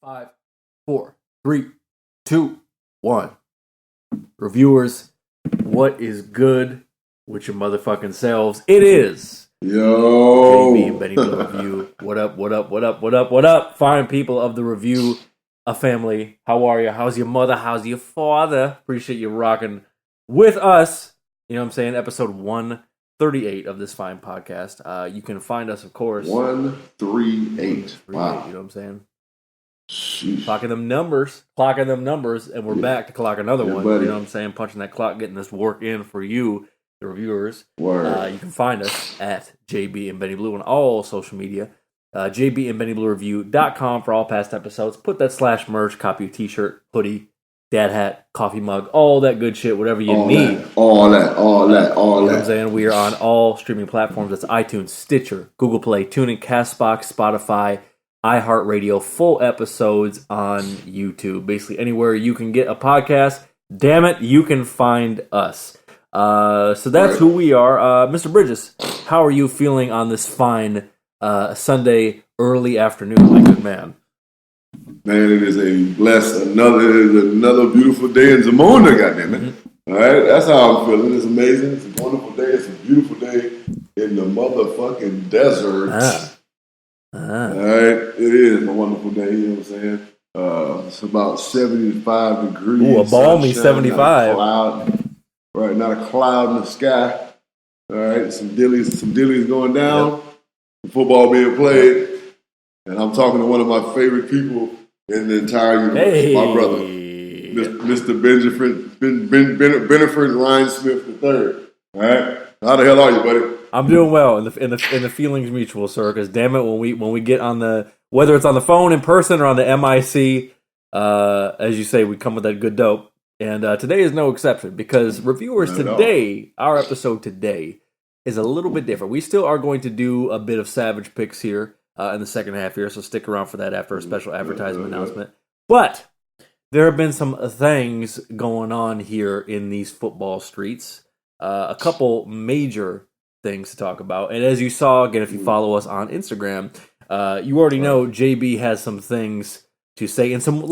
5, 4, 3, 2, 1. Reviewers, what is good with your motherfucking selves? It is JB and Benny Blue Review. What up, what up, what up, what up, what up? Fine people of the review, a family. How are you? How's your mother? How's your father? Appreciate you rocking with us. You know what I'm saying? Episode 138 of this fine podcast. You can find us, of course. 138. Wow. You know what I'm saying? Sheesh. Clocking them numbers, and we're back to clock another one. Buddy. You know what I'm saying? Punching that clock, getting this work in for you, the reviewers. Word. You can find us at JB and Benny Blue on all social media. JBandBennyBlueReview.com for all past episodes. Put that /merch, copy a t-shirt, hoodie, dad hat, coffee mug, all that good shit, whatever you need. All that. You know what I'm saying? We are on all streaming platforms. That's iTunes, Stitcher, Google Play, TuneIn, CastBox, Spotify, iHeartRadio, full episodes on YouTube. Basically anywhere you can get a podcast, damn it, you can find us. So that's who we are. Mr. Bridges, how are you feeling on this fine Sunday early afternoon, my good man? Man, it is another beautiful day in Zamunda, goddammit. Mm-hmm. All right, that's how I'm feeling. It's amazing. It's a wonderful day. It's a beautiful day in the motherfucking desert. All right, it is a wonderful day. You know what I'm saying? It's about 75 degrees. Ooh, a balmy 75. Right, not a cloud in the sky. All right, some dillies going down. Yep. Football being played, and I'm talking to one of my favorite people in the entire universe, my brother, Mr. Beneford Rhinesmith III. All right, how the hell are you, buddy? I'm doing well, and the feelings mutual, sir. Because damn it, when we get on the, whether it's on the phone, in person, or on the MIC, as you say, we come with that good dope. And today is no exception, because reviewers today, our episode today is a little bit different. We still are going to do a bit of Savage picks here in the second half here, so stick around for that after a special advertisement announcement. But there have been some things going on here in these football streets. A couple major things to talk about. And as you saw, again, if you follow us on Instagram, you already know JB has some things to say and some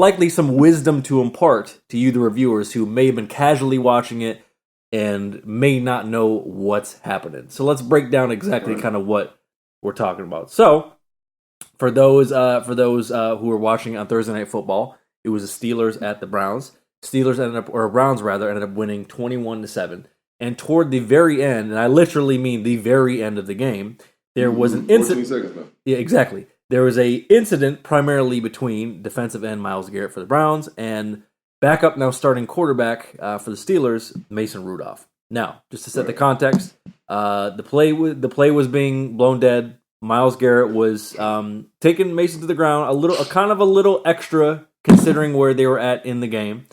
wisdom to impart to you, the reviewers, who may have been casually watching it and may not know what's happening. So let's break down exactly kind of what we're talking about. So for those who are watching on Thursday Night Football, it was the Steelers at the Browns. Browns ended up winning 21-7. And toward the very end, and I literally mean the very end of the game, there was an incident. 14 seconds now. Yeah, exactly. There was a incident primarily between defensive end Myles Garrett for the Browns and backup, now starting quarterback for the Steelers, Mason Rudolph. Now, just to set the context, the play was being blown dead. Myles Garrett was taking Mason to the ground, a little extra considering where they were at in the game.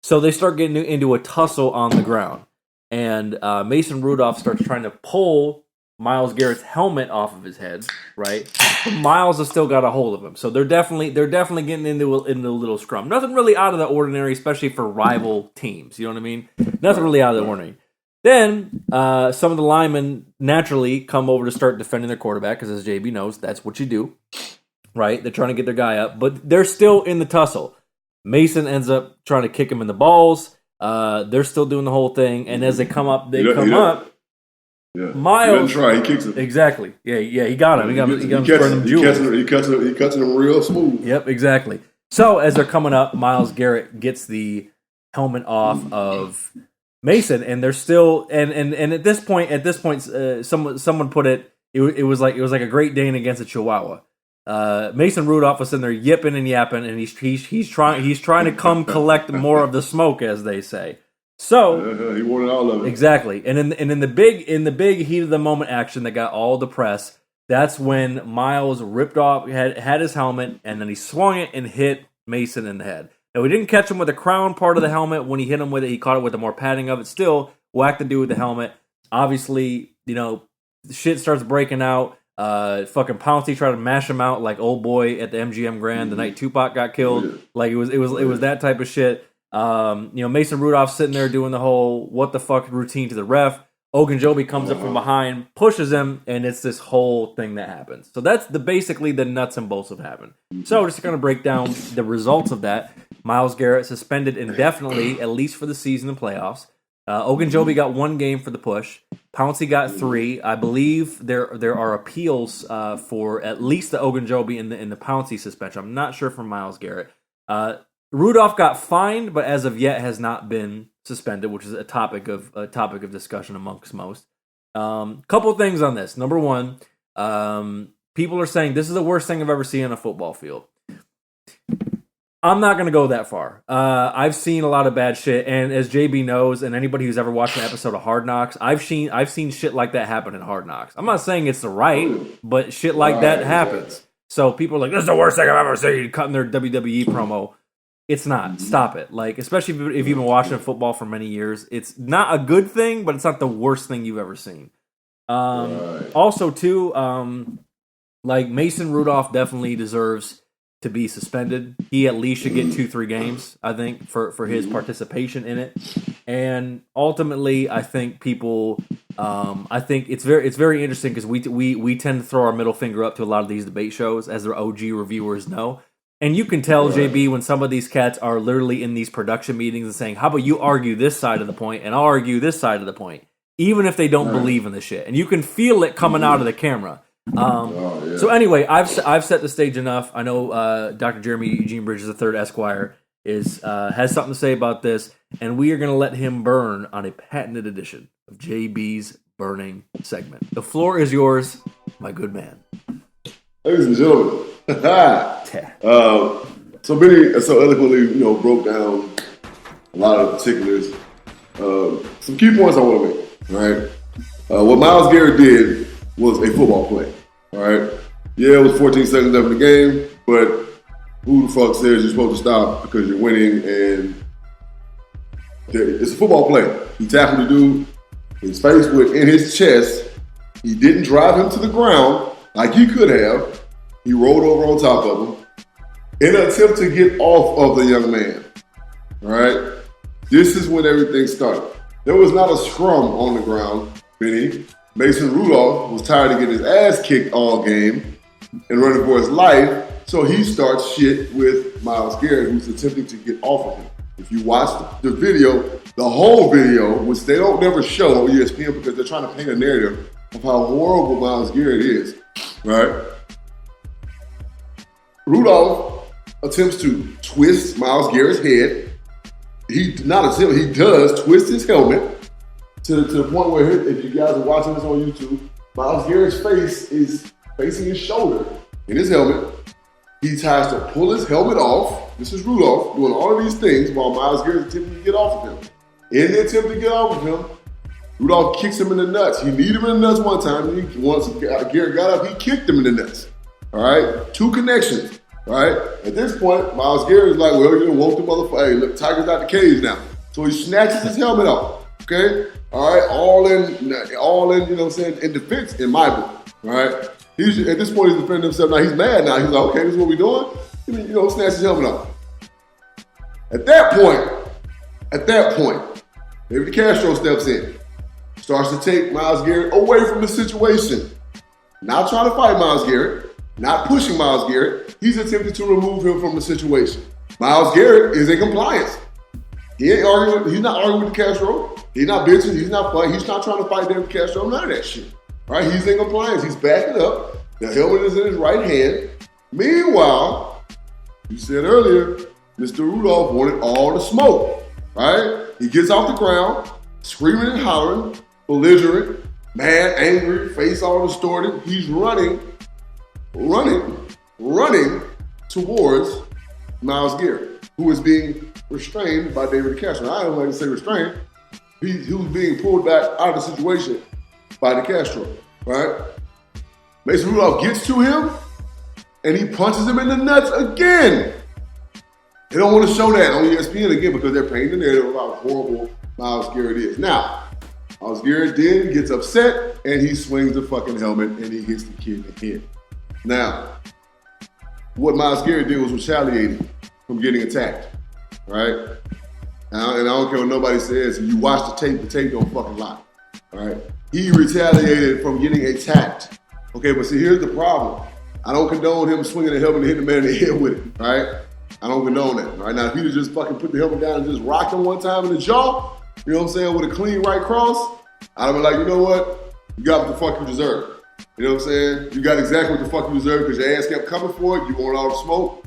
So they start getting into a tussle on the ground. And Mason Rudolph starts trying to pull Myles Garrett's helmet off of his head, right? But Myles has still got a hold of him, so they're definitely getting into a little scrum. Nothing really out of the ordinary, especially for rival teams. You know what I mean? Nothing really out of the ordinary. Then some of the linemen naturally come over to start defending their quarterback, because as JB knows, that's what you do, right? They're trying to get their guy up, but they're still in the tussle. Mason ends up trying to kick him in the balls. They're still doing the whole thing, and as they come up, Yeah. Myles, he try. He kicks him. Exactly. Yeah. He got him. He got him. He cuts him real smooth. Yep. Exactly. So as they're coming up, Myles Garrett gets the helmet off of Mason, and they're still and at this point, someone put it. It was like a Great Dane against a Chihuahua. Mason Rudolph was sitting there yipping and yapping, and he's trying to come collect more of the smoke, as they say. So he wanted all of it. Exactly, and in the big heat of the moment action that got all the press, that's when Myles ripped off had his helmet, and then he swung it and hit Mason in the head. Now, we didn't catch him with the crown part of the helmet. When he hit him with it, he caught it with the more padding of it. Still whacked the dude with the helmet. Obviously, shit starts breaking out. Fucking Pouncey tried to mash him out like old boy at the MGM Grand the night Tupac got killed. Yeah. Like it was that type of shit. Mason Rudolph sitting there doing the whole what the fuck routine to the ref. Ogunjobi comes up from behind, pushes him, and it's this whole thing that happens. So that's basically the nuts and bolts of what happened. So just going to break down the results of that. Myles Garrett suspended indefinitely, at least for the season and playoffs. Ogunjobi got 1 game for the push. Pouncey got 3. I believe there are appeals for at least the Ogunjobi and the Pouncey suspension. I'm not sure for Myles Garrett. Rudolph got fined, but as of yet has not been suspended, which is a topic of discussion amongst most. Couple things on this. Number one, people are saying this is the worst thing I've ever seen on a football field. I'm not going to go that far. I've seen a lot of bad shit, and as JB knows, and anybody who's ever watched an episode of Hard Knocks, I've seen shit like that happen in Hard Knocks. I'm not saying it's the right, but shit like that happens. So people are like, this is the worst thing I've ever seen, cutting their WWE promo. It's not. Stop it. Like, especially if you've been watching football for many years, it's not a good thing, but it's not the worst thing you've ever seen. Also, too, like Mason Rudolph definitely deserves to be suspended. He at least should get 2-3 games, I think, for his participation in it. And ultimately, I think people, I think it's very interesting because we tend to throw our middle finger up to a lot of these debate shows, as their OG reviewers know. And you can tell, JB, when some of these cats are literally in these production meetings and saying, how about you argue this side of the point and I'll argue this side of the point, even if they don't believe in the shit. And you can feel it coming out of the camera. So anyway, I've set the stage enough. I know Dr. Jeremy Eugene Bridges III, Esquire, has something to say about this, and we are going to let him burn on a patented edition of JB's Burning segment. The floor is yours, my good man. Ladies and gentlemen. So Benny so eloquently, broke down a lot of particulars. Some key points I want to make. Right, what Myles Garrett did was a football play. All right, yeah, it was 14 seconds left in the game, but who the fuck says you're supposed to stop because you're winning? And it's a football play. He tackled the dude. His face was in his chest. He didn't drive him to the ground like he could have. He rolled over on top of him in an attempt to get off of the young man. All right? This is when everything started. There was not a scrum on the ground, Benny. Mason Rudolph was tired of getting his ass kicked all game and running for his life, so he starts shit with Myles Garrett, who's attempting to get off of him. If you watch the video, the whole video, which they don't never show on ESPN because they're trying to paint a narrative of how horrible Myles Garrett is, right? Rudolph attempts to twist Myles Garrett's head. He does twist his helmet to the point where, if you guys are watching this on YouTube, Myles Garrett's face is facing his shoulder in his helmet. He tries to pull his helmet off. This is Rudolph doing all of these things while Myles Garrett's attempting to get off of him. In the attempt to get off of him, Rudolph kicks him in the nuts. He kneed him in the nuts one time, and once Garrett got up, he kicked him in the nuts. All right? 2 connections. Right? At this point, Myles Garrett is like, well, you woke the motherfucker. Hey, look, Tiger's out the cage now. So he snatches his helmet off. Okay? All right? All in, you know what I'm saying, in defense in my book. All right? At this point, he's defending himself. Now he's mad now. He's like, okay, this is what we're doing. Snatch his helmet off. At that point, David Castro steps in. Starts to take Myles Garrett away from the situation. Not trying to fight Myles Garrett. Not pushing Myles Garrett. He's attempting to remove him from the situation. Myles Garrett is in compliance. He ain't arguing. He's not arguing with Castro. He's not bitching. He's not fighting. He's not trying to fight David Castro. None of that shit. Right? He's in compliance. He's backing up. The helmet is in his right hand. Meanwhile, you said earlier, Mr. Rudolph wanted all the smoke. Right? He gets off the ground, screaming and hollering, belligerent, mad, angry, face all distorted. He's running towards Myles Garrett, who is being restrained by David Castro. I don't like to say restrained. He was being pulled back out of the situation by the Castro, right? Mason Rudolph gets to him, and he punches him in the nuts again. They don't want to show that on ESPN again because they're painting the narrative about how horrible Myles Garrett is. Now, Myles Garrett then gets upset, and he swings the fucking helmet, and he hits the kid in the head. Now, what Myles Garrett did was retaliating from getting attacked, right? And I don't care what nobody says. If you watch the tape don't fucking lie. All right, he retaliated from getting attacked. Okay, but see, here's the problem. I don't condone him swinging the helmet and hitting the man in the head with it. All right, I don't condone that. All right, now if he'd have just fucking put the helmet down and just rocked him one time in the jaw, you know what I'm saying, with a clean right cross, I'd have been like, you know what? You got what the fuck you deserve. You know what I'm saying? You got exactly what the fuck you deserve because your ass kept coming for it. You want all the smoke.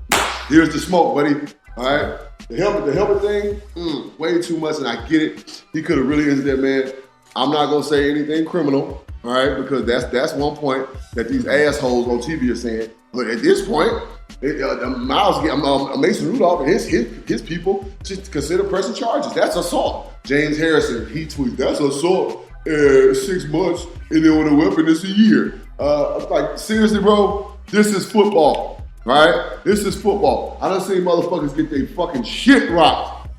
Here's the smoke, buddy. All right? The helmet thing, way too much, and I get it. He could have really injured that man. I'm not going to say anything criminal, all right? Because that's one point that these assholes on TV are saying. But at this point, Mason Rudolph and his people just consider pressing charges. That's assault. James Harrison, he tweets, that's assault. 6 months, and then with a weapon, it's a year. Like, seriously, bro, this is football, right? This is football. I done seen motherfuckers get their fucking shit rocked,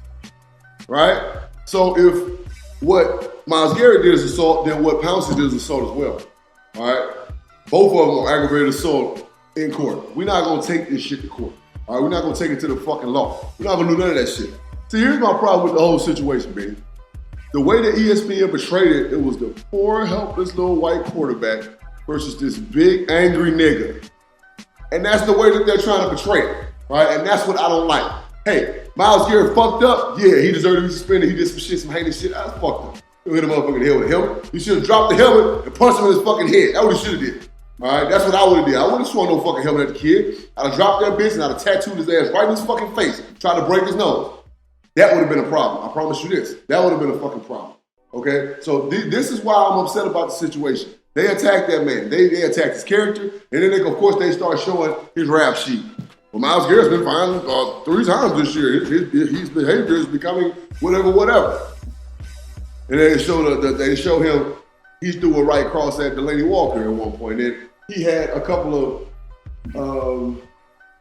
right? So if what Myles Garrett did is assault, then what Pouncey did is assault as well, all right? Both of them are aggravated assault in court. We're not gonna take this shit to court, all right? We're not gonna take it to the fucking law. We're not gonna do none of that shit. See, here's my problem with the whole situation, baby. The way that ESPN portrayed it, it was the poor, helpless little white quarterback versus this big, angry nigga. And that's the way that they're trying to portray it, right? And that's what I don't like. Hey, Myles Garrett fucked up. Yeah, he deserved to be suspended. He did some shit, some heinous shit. That's fucked up. He hit a motherfucking head with a helmet. He should have dropped the helmet and punched him in his fucking head. That's what he should have did. All right, that's what I would have did. I wouldn't have swung no fucking helmet at the kid. I'd have dropped that bitch and I'd have tattooed his ass right in his fucking face, trying to break his nose. That would have been a problem. I promise you this. That would have been a fucking problem. Okay? So this is why I'm upset about the situation. They attacked that man. They attacked his character, and then of course they start showing his rap sheet. Well, Myles Garrett's been fined 3 times this year. His behavior is becoming whatever. And they show him he threw a right cross at Delaney Walker at one point. And he had a couple of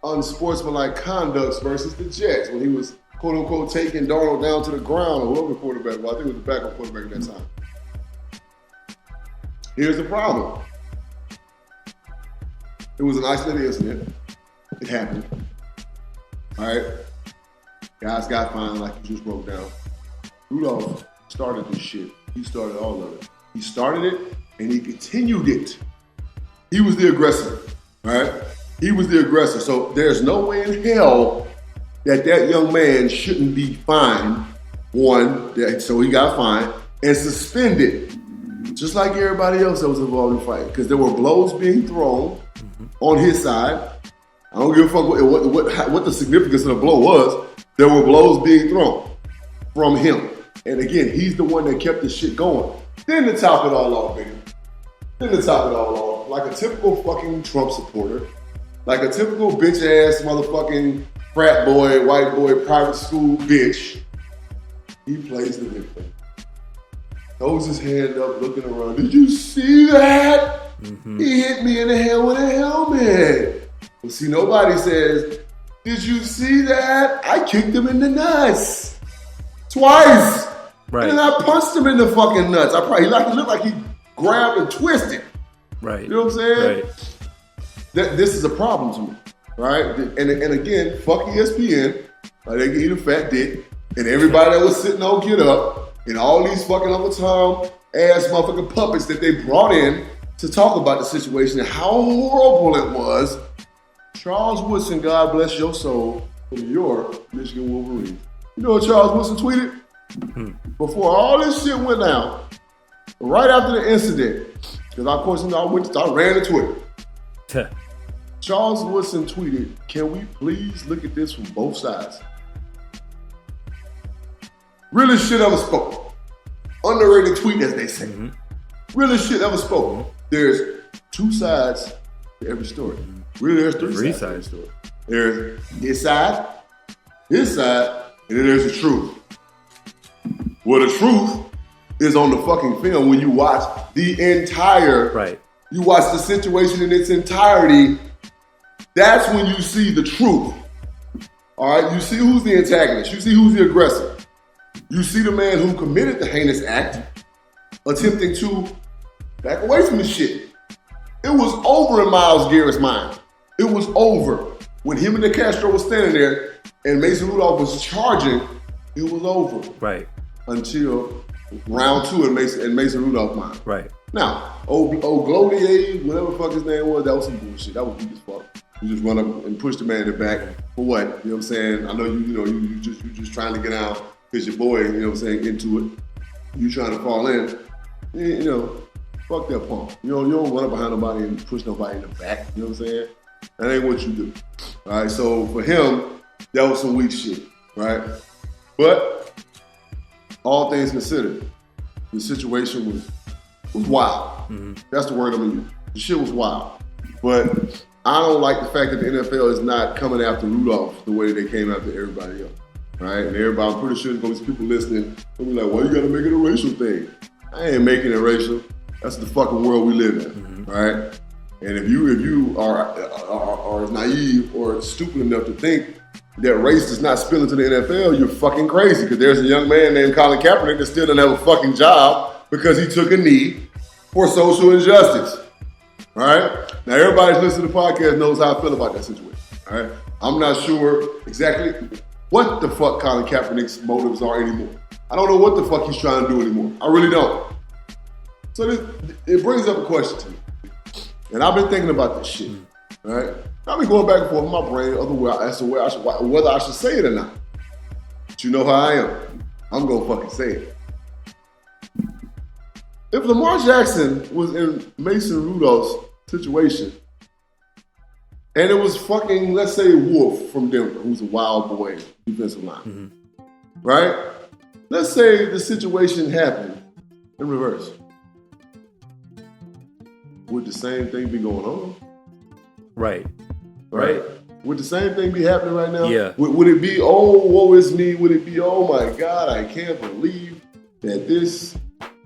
unsportsmanlike conducts versus the Jets when he was quote unquote taking Darnold down to the ground, or whoever the quarterback was. I think it was the backup quarterback at that time. Here's the problem. It was an isolated incident. It happened. All right. Guys got fined like you just broke down. Rudolph started this shit. He started all of it. He started it and he continued it. He was the aggressor. All right. He was the aggressor. So there's no way in hell that young man shouldn't be fined. So he got fined and suspended, just like everybody else that was involved in the fight, because there were blows being thrown on his side. I don't give a fuck what the significance of the blow was. There were blows being thrown from him. And again, he's the one that kept this shit going. Then to top it all off, baby. Like a typical fucking Trump supporter, like a typical bitch-ass motherfucking frat boy, white boy, private school bitch, he plays the victim. Throws his hand up, looking around. Did you see that? Mm-hmm. He hit me in the head with a helmet. Well, see, nobody says, did you see that? I kicked him in the nuts. Twice. Right. And I punched him in the fucking nuts. He looked like he grabbed and twisted. Right. You know what I'm saying? Right. This is a problem to me. Right? And again, fuck ESPN. They give you the fat dick. And everybody that was sitting on Get Up. And all these fucking Uncle Tom ass motherfucking puppets that they brought in to talk about the situation and how horrible it was. Charles Woodson, God bless your soul, from your Michigan Wolverines. You know what Charles Woodson tweeted? Before all this shit went down, right after the incident, because of course, I ran to Twitter. Charles Woodson tweeted, can we please look at this from both sides? Realest shit ever spoken. Underrated tweet, as they say. Mm-hmm. Realest shit ever spoken. There's 2 sides to every story. Really, there's 3 sides to every story. There's his side, and then there's the truth. Well, the truth is on the fucking film when you watch the entire, you watch the situation in its entirety. That's when you see the truth. All right, you see who's the antagonist. You see who's the aggressor. You see the man who committed the heinous act attempting to back away from the shit. It was over in Myles Garrett's mind. It was over. When him and the Castro was standing there and Mason Rudolph was charging, it was over. Right. Until round 2 and Mason Rudolph mine. Right. Now, old Glovier, whatever the fuck his name was, that was some bullshit. That was weak as fuck. You just run up and push the man in the back for what? You know what I'm saying? I know you just trying to get out because your boy, you know what I'm saying, into it. You trying to fall in. You know, fuck that punk. You don't run up behind nobody and push nobody in the back. You know what I'm saying? That ain't what you do. All right, so for him, that was some weak shit, right? But all things considered, the situation was wild. Mm-hmm. That's the word I'm gonna use. The shit was wild. But I don't like the fact that the NFL is not coming after Rudolph the way they came after everybody else, right? And everybody, I'm pretty sure there's gonna be people listening gonna be like, well, you gotta make it a racial thing. I ain't making it racial. That's the fucking world we live in, mm-hmm. right? And if you are naive or stupid enough to think that race does not spill into the NFL, you're fucking crazy. Because there's a young man named Colin Kaepernick that still doesn't have a fucking job because he took a knee for social injustice. All right? Now, everybody who's listening to the podcast knows how I feel about that situation. All right? I'm not sure exactly what the fuck Colin Kaepernick's motives are anymore. I don't know what the fuck he's trying to do anymore. I really don't. So it brings up a question to me. And I've been thinking about this shit. All right? I've been going back and forth in my brain as to whether I should say it or not. But you know how I am. I'm going to fucking say it. If Lamar Jackson was in Mason Rudolph's situation, and it was fucking, let's say, Wolf from Denver, who's a wild boy defensive line, mm-hmm. right? Let's say the situation happened in reverse. Would the same thing be going on? Right. Would the same thing be happening right now? Yeah. Would it be, oh, woe is me? Would it be, oh my God, I can't believe that this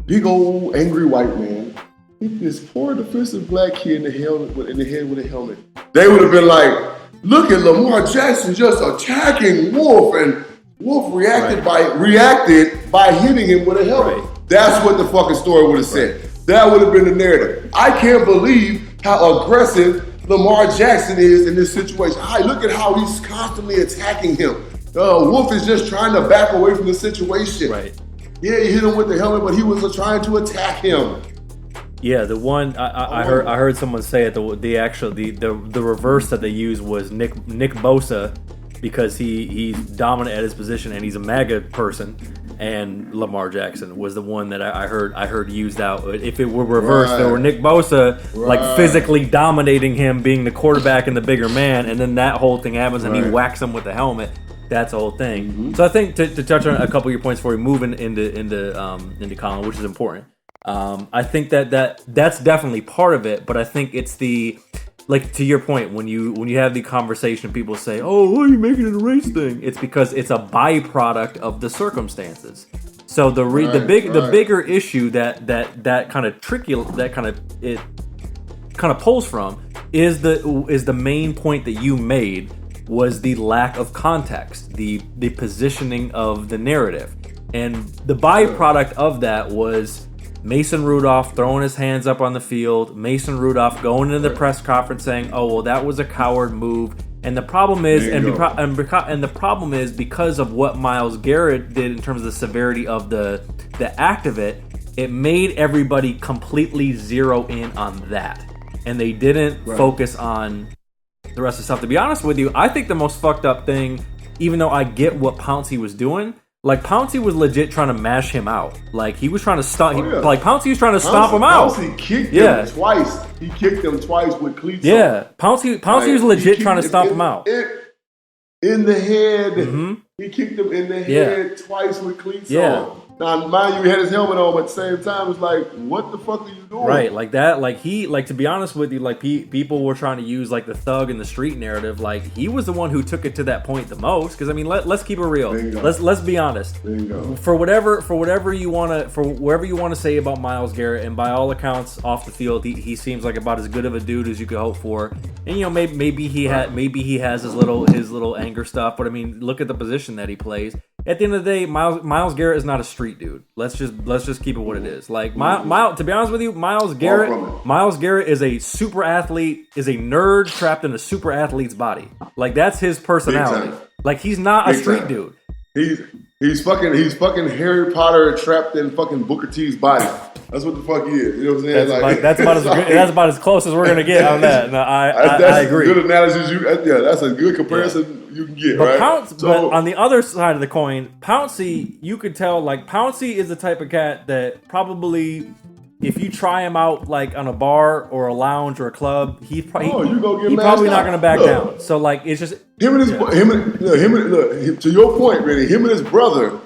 big old angry white man hit this poor defensive black kid in the head with a helmet? They would have been like, look at Lamar Jackson just attacking Wolf, and Wolf reacted by hitting him with a helmet. Right. That's what the fucking story would have said. That would have been the narrative. I can't believe how aggressive Lamar Jackson is in this situation. Look at how he's constantly attacking him. Wolf is just trying to back away from the situation. Right. Yeah, he hit him with the helmet, but he was trying to attack him. Yeah, the one I heard someone say it. The reverse that they used was Nick Bosa, because he's dominant at his position and he's a MAGA person. And Lamar Jackson was the one that I heard used out. If it were reversed, there were Nick Bosa like physically dominating him, being the quarterback and the bigger man, and then that whole thing happens and he whacks him with the helmet. That's the whole thing. Mm-hmm. So I think to touch on a couple of your points before we move into Colin, which is important. I think that's definitely part of it, but I think it's like to your point, when you have the conversation, people say, "Oh, why are you making it a race thing?" It's because it's a byproduct of the circumstances. So the bigger issue that kind of tricky it kind of pulls from is the main point that you made, was the lack of context, the positioning of the narrative, and the byproduct of that was Mason Rudolph throwing his hands up on the field, Mason Rudolph going into the press conference saying, "Oh, well, that was a coward move." And the problem is, the problem is because of what Myles Garrett did in terms of the severity of the act of it, it made everybody completely zero in on that, and they didn't focus on the rest of the stuff. To be honest with you, I think the most fucked up thing, even though I get what Pouncey was doing. Like, Pouncey was legit trying to mash him out. Like, he was trying to stop. Like, Pouncey was trying to stomp him out. Pouncey kicked him twice. He kicked him twice with cleats. Yeah, Pouncey was legit trying to stomp him out. In the head. Mm-hmm. He kicked him in the head twice with cleats on. Now, mind you, he had his helmet on, but at the same time, it's like, what the fuck are you doing? Right, like that. Like, to be honest with you, like, people were trying to use, like, the thug and the street narrative. Like, he was the one who took it to that point the most. Because, I mean, let's keep it real. Bingo. Let's be honest. Bingo. For whatever you want to say about Myles Garrett, and by all accounts, off the field, he seems like about as good of a dude as you could hope for. And, you know, maybe he has his little anger stuff. But, I mean, look at the position that he plays. At the end of the day, Myles Garrett is not a street dude. Let's just keep it what it is. Like, to be honest with you, Myles Garrett is a super athlete, is a nerd trapped in a super athlete's body. Like, that's his personality. Like, he's not a street dude. He's fucking Harry Potter trapped in fucking Booker T's body. That's what the fuck he is. You know what I'm saying? That's about as close as we're gonna get on that. No, I agree. Good analysis. That's a good comparison you can get. But right? But on the other side of the coin, Pouncey, you could tell like Pouncey is the type of cat that probably, if you try him out like on a bar or a lounge or a club, he's probably not going to back down. So like it's just him and to your point, really, him and his brother,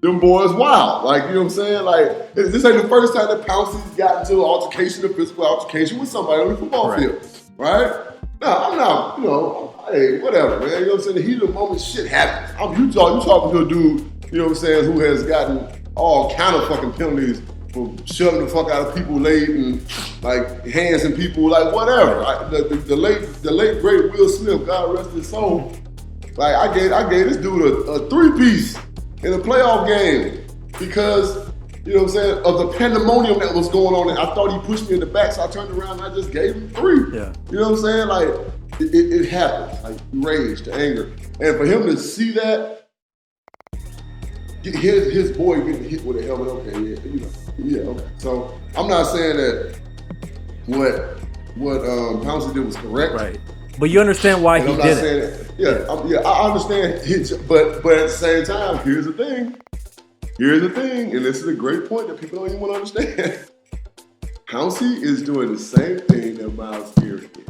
them boys wild. Like, you know what I'm saying? Like, this ain't the first time that Pouncey's gotten into an altercation, a physical altercation with somebody on the football field, right? No, I'm not, hey, whatever, man. You know what I'm saying? The heat of the moment, shit happens. You talking to a dude, you know what I'm saying, who has gotten all kind of fucking penalties for shoving the fuck out of people late and like hands in people, like whatever. The late great Will Smith, God rest his soul. Like I gave this dude a 3-piece in a playoff game because, you know what I'm saying, of the pandemonium that was going on. And I thought he pushed me in the back, so I turned around and I just gave him 3. Yeah. You know what I'm saying? Like it happens. Like rage, the anger, and for him to see that. His boy getting hit with a helmet, okay, okay. So I'm not saying that what Pouncey did was correct, right? But you understand why he did it. I understand. But at the same time, here's the thing, and this is a great point that people don't even want to understand. Pouncey is doing the same thing that Myles Garrett did.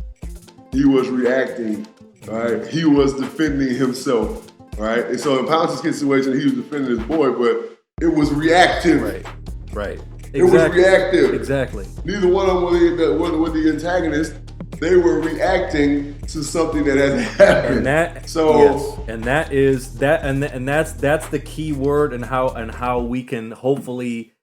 He was reacting, right? He was defending himself. Right, and so in Pouncey's situation, he was defending his boy, but it was reactive. Right. It was reactive. Exactly. Neither one of them were the antagonist. They were reacting to something that has happened. That's the key word, and how we can hopefully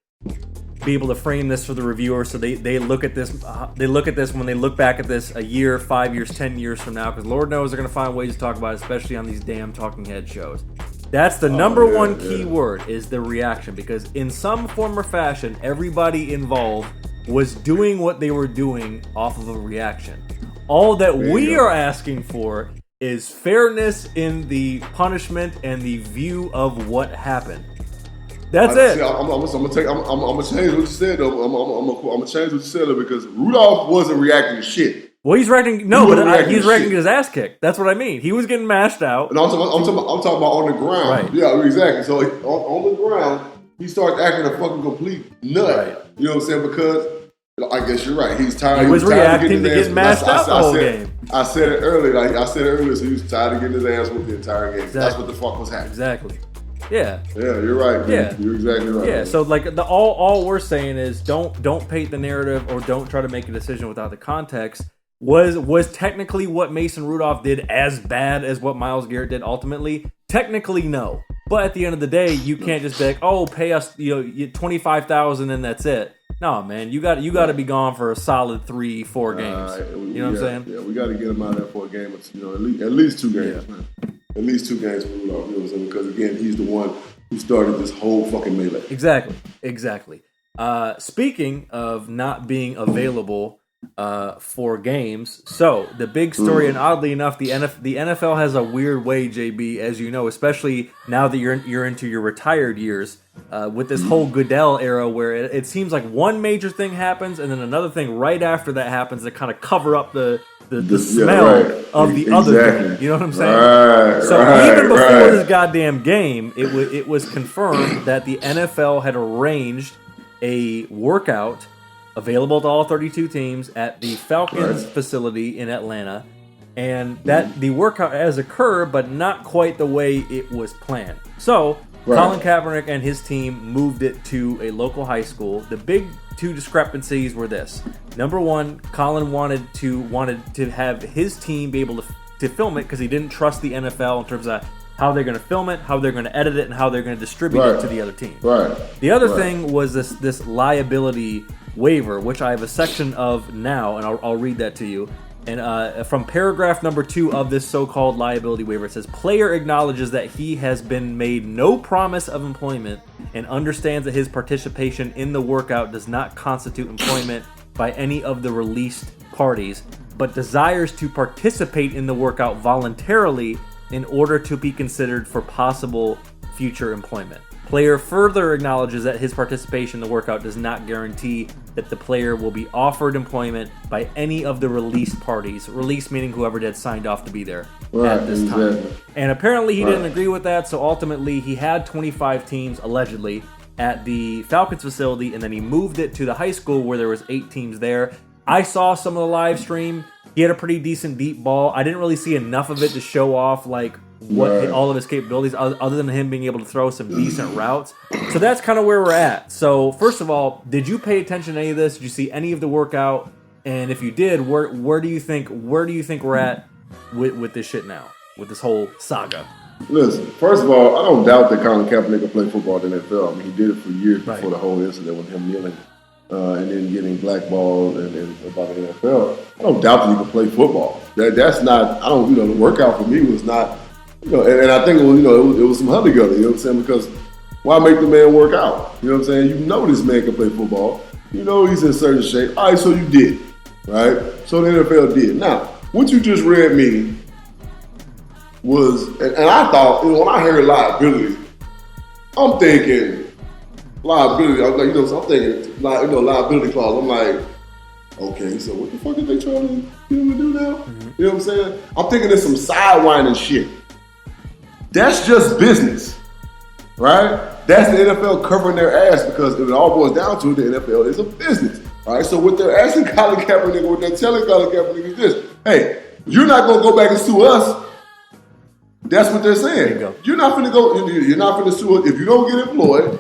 be able to frame this for the reviewer, so they look at this. They look at this when they look back at this a year, 5 years, 10 years from now, because Lord knows they're going to find ways to talk about it, especially on these damn talking head shows. That's the number one key word, is the reaction, because in some form or fashion, everybody involved was doing what they were doing off of a reaction. All that we are asking for is fairness in the punishment and the view of what happened. That's it. I'm gonna change what you said though. I'm gonna change what you said though, because Rudolph wasn't reacting to shit. Well, he's reacting. No, he's reacting to his ass kicked. That's what I mean. He was getting mashed out. And I'm talking about on the ground. Right. Yeah, exactly. So on the ground, he starts acting a fucking complete nut. Right. You know what I'm saying? Because I guess you're right. He's tired. He was reacting to getting mashed out the whole game. I said it earlier. So he was tired of getting his ass whooped the entire game. Exactly. That's what the fuck was happening. Exactly. Yeah. Yeah, you're right. Yeah, you're exactly right. Yeah. So like all we're saying is don't paint the narrative, or don't try to make a decision without the context. Was technically what Mason Rudolph did as bad as what Myles Garrett did ultimately? Technically, no. But at the end of the day, you can't just be like, oh, pay us $25,000 and that's it. No, man, you got to be gone for a solid 3-4 games. You know what I'm saying? Yeah, we got to get him out there for a game. At least 2 games, man. At least 2 games for Rudolph. You know what I'm saying? Because again, he's the one who started this whole fucking melee. Exactly. Speaking of not being available for games, so the big story, and oddly enough, the NFL has a weird way, JB, as you know, especially now that you're into your retired years, with this whole Goodell era, where it seems like one major thing happens and then another thing right after that happens to kind of cover up the smell of the other thing. You know what I'm saying? Even before this goddamn game, it was confirmed that the NFL had arranged a workout available to all 32 teams at the Falcons facility in Atlanta, and that the workout has occurred, but not quite the way it was planned. So Colin Kaepernick and his team moved it to a local high school. The big 2 discrepancies were this. Number one, Colin wanted to have his team be able to film it because he didn't trust the NFL in terms of how they're going to film it, how they're going to edit it, and how they're going to distribute it to the other team. The other thing was this liability waiver, which I have a section of now, and I'll read that to you. And from paragraph number 2 of this so-called liability waiver, it says, player acknowledges that he has been made no promise of employment and understands that his participation in the workout does not constitute employment by any of the released parties, but desires to participate in the workout voluntarily in order to be considered for possible future employment. Player further acknowledges that his participation in the workout does not guarantee that the player will be offered employment by any of the released parties. Release meaning whoever had signed off to be there at this time. And apparently he didn't agree with that, so ultimately he had 25 teams, allegedly, at the Falcons facility, and then he moved it to the high school where there was 8 teams there. I saw some of the live stream. He had a pretty decent deep ball. I didn't really see enough of it to show off like what all of his capabilities, other than him being able to throw some decent routes. So that's kind of where we're at. So first of all, did you pay attention to any of this? Did you see any of the workout? And if you did, where do you think we're at with this shit now, with this whole saga? Listen, first of all, I don't doubt that Colin Kaepernick can play football in the NFL. I mean, he did it for years before the whole incident with him kneeling and then getting blackballed and about the NFL. I don't doubt that he can play football. That's not. I don't. The workout for me was not. And I think it was. It was some hubby-gubby. You know what I'm saying? Because why make the man work out? You know what I'm saying? You know this man can play football. You know he's in certain shape. All right, so you did, right? So the NFL did. Now, what you just read me was, and I thought, when I heard liability, I'm thinking liability. I'm like, so I'm thinking, liability clause. I'm like, okay, so what the fuck are they trying to get him to do now? Mm-hmm. You know what I'm saying? I'm thinking there's some sidewinding shit. That's just business, right? That's the NFL covering their ass, because if it all boils down to it, the NFL is a business, right? So what they're asking Colin Kaepernick, what they're telling Colin Kaepernick is this: hey, you're not gonna go back and sue us. That's what they're saying. You're not gonna go. You're not gonna sue us if you don't get employed.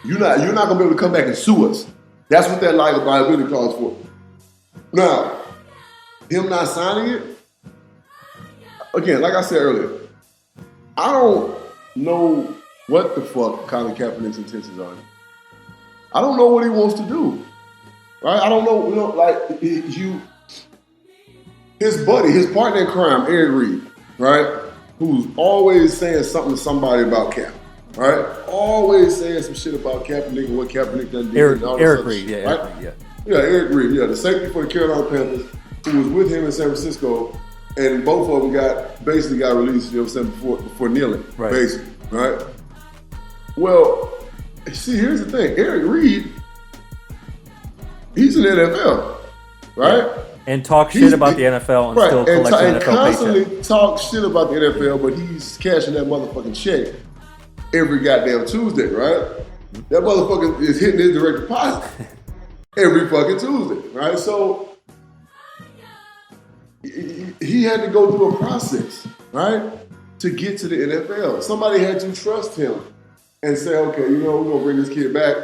You're not gonna be able to come back and sue us. That's what that liability clause for. Now, him not signing it, again, like I said earlier, I don't know what the fuck Colin Kaepernick's intentions are. I don't know what he wants to do, right? I don't know, his buddy, his partner in crime, Eric Reed, right? Who's always saying something to somebody about Cap, right? Always saying some shit about Kaepernick and what Kaepernick done did. Eric Reed, yeah, right? Eric Reed, yeah. Yeah, Eric Reed, yeah, the safety for the Carolina Panthers, who was with him in San Francisco, and both of them got released, you know what I'm saying, before kneeling, right. Basically, right? Well, see, here's the thing. Eric Reed, he's in the NFL, right? Yeah. And talk shit about the NFL and still collect an NFL paycheck. Constantly talk shit about the NFL, but he's cashing that motherfucking check every goddamn Tuesday, right? That motherfucker is hitting his direct deposit every fucking Tuesday, right? So he had to go through a process, right, to get to the NFL. Somebody had to trust him and say, okay, we're gonna bring this kid back.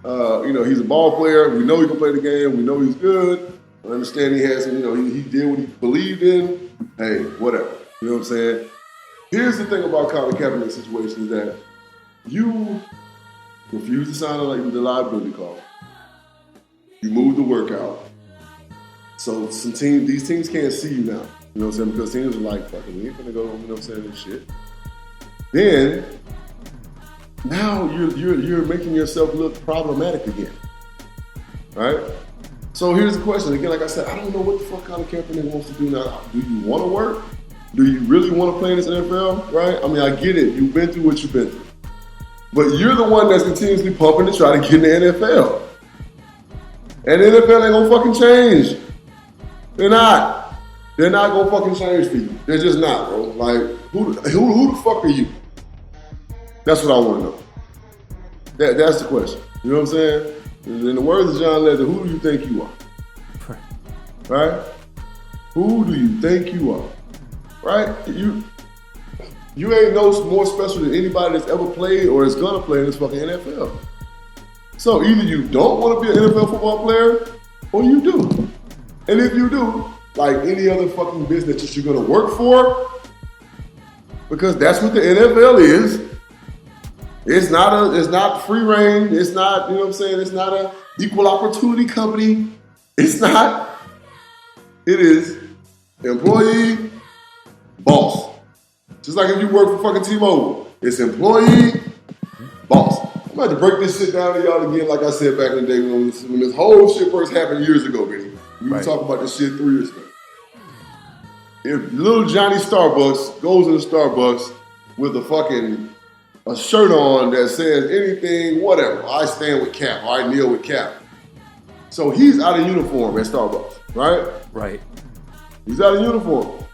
He's a ball player. We know he can play the game. We know he's good. I understand he has some, he did what he believed in. Hey, whatever. You know what I'm saying? Here's the thing about Colin Kaepernick's situation is that you refuse to sign the liability clause. You move the workout. So these teams can't see you now. You know what I'm saying? Because teams are like, fucking, we ain't gonna go, you know what I'm saying, and shit. Then, now you're making yourself look problematic again. Right? So here's the question. Again, like I said, I don't know what the fuck Colin Kaepernick wants to do now. Do you want to work? Do you really want to play in this NFL? Right? I mean, I get it. You've been through what you've been through. But you're the one that's continuously pumping to try to get in the NFL. And the NFL ain't gonna fucking change. They're not. They're not gonna fucking change for you. They're just not, bro. Like, who the fuck are you? That's what I want to know. That's the question. You know what I'm saying? In the words of John Legend, who do you think you are? Right? Who do you think you are? Right? You ain't no more special than anybody that's ever played or is gonna play in this fucking NFL. So either you don't want to be an NFL football player, or you do. And if you do, like any other fucking business that you're gonna work for, because that's what the NFL is. It's not free reign. It's not, you know what I'm saying? It's not a equal opportunity company. It's not. It is employee, boss. Just like if you work for fucking T-Mobile, it's employee, boss. I'm about to break this shit down to y'all again, like I said back in the day when this whole shit first happened years ago, baby. We were talking about this shit 3 years ago. if little Johnny Starbucks goes into Starbucks with a shirt on that says anything, whatever, I stand with Cap, I kneel with Cap. So he's out of uniform at Starbucks, right? Right. He's out of uniform.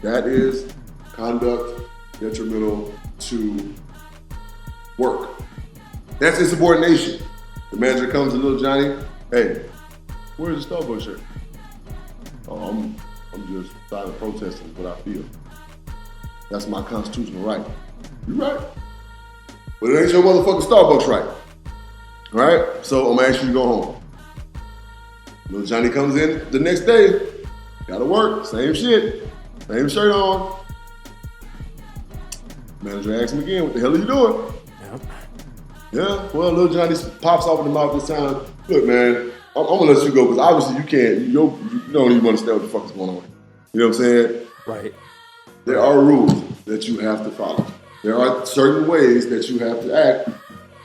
That is conduct detrimental to work. That's insubordination. The manager comes to little Johnny, hey, where's the Starbucks shirt? Oh, I'm just trying to protest what I feel. That's my constitutional right. You're right. But it ain't your motherfucking Starbucks right. All right? So I'm gonna ask you to go home. Little Johnny comes in the next day, gotta work, same shit, same shirt on. Manager asks him again, what the hell are you doing? Yep. Yeah, well, little Johnny pops off in the mouth this time. Look, man, I'm gonna let you go because obviously you don't even understand what the fuck is going on. You know what I'm saying? Right. There are rules that you have to follow. There are certain ways that you have to act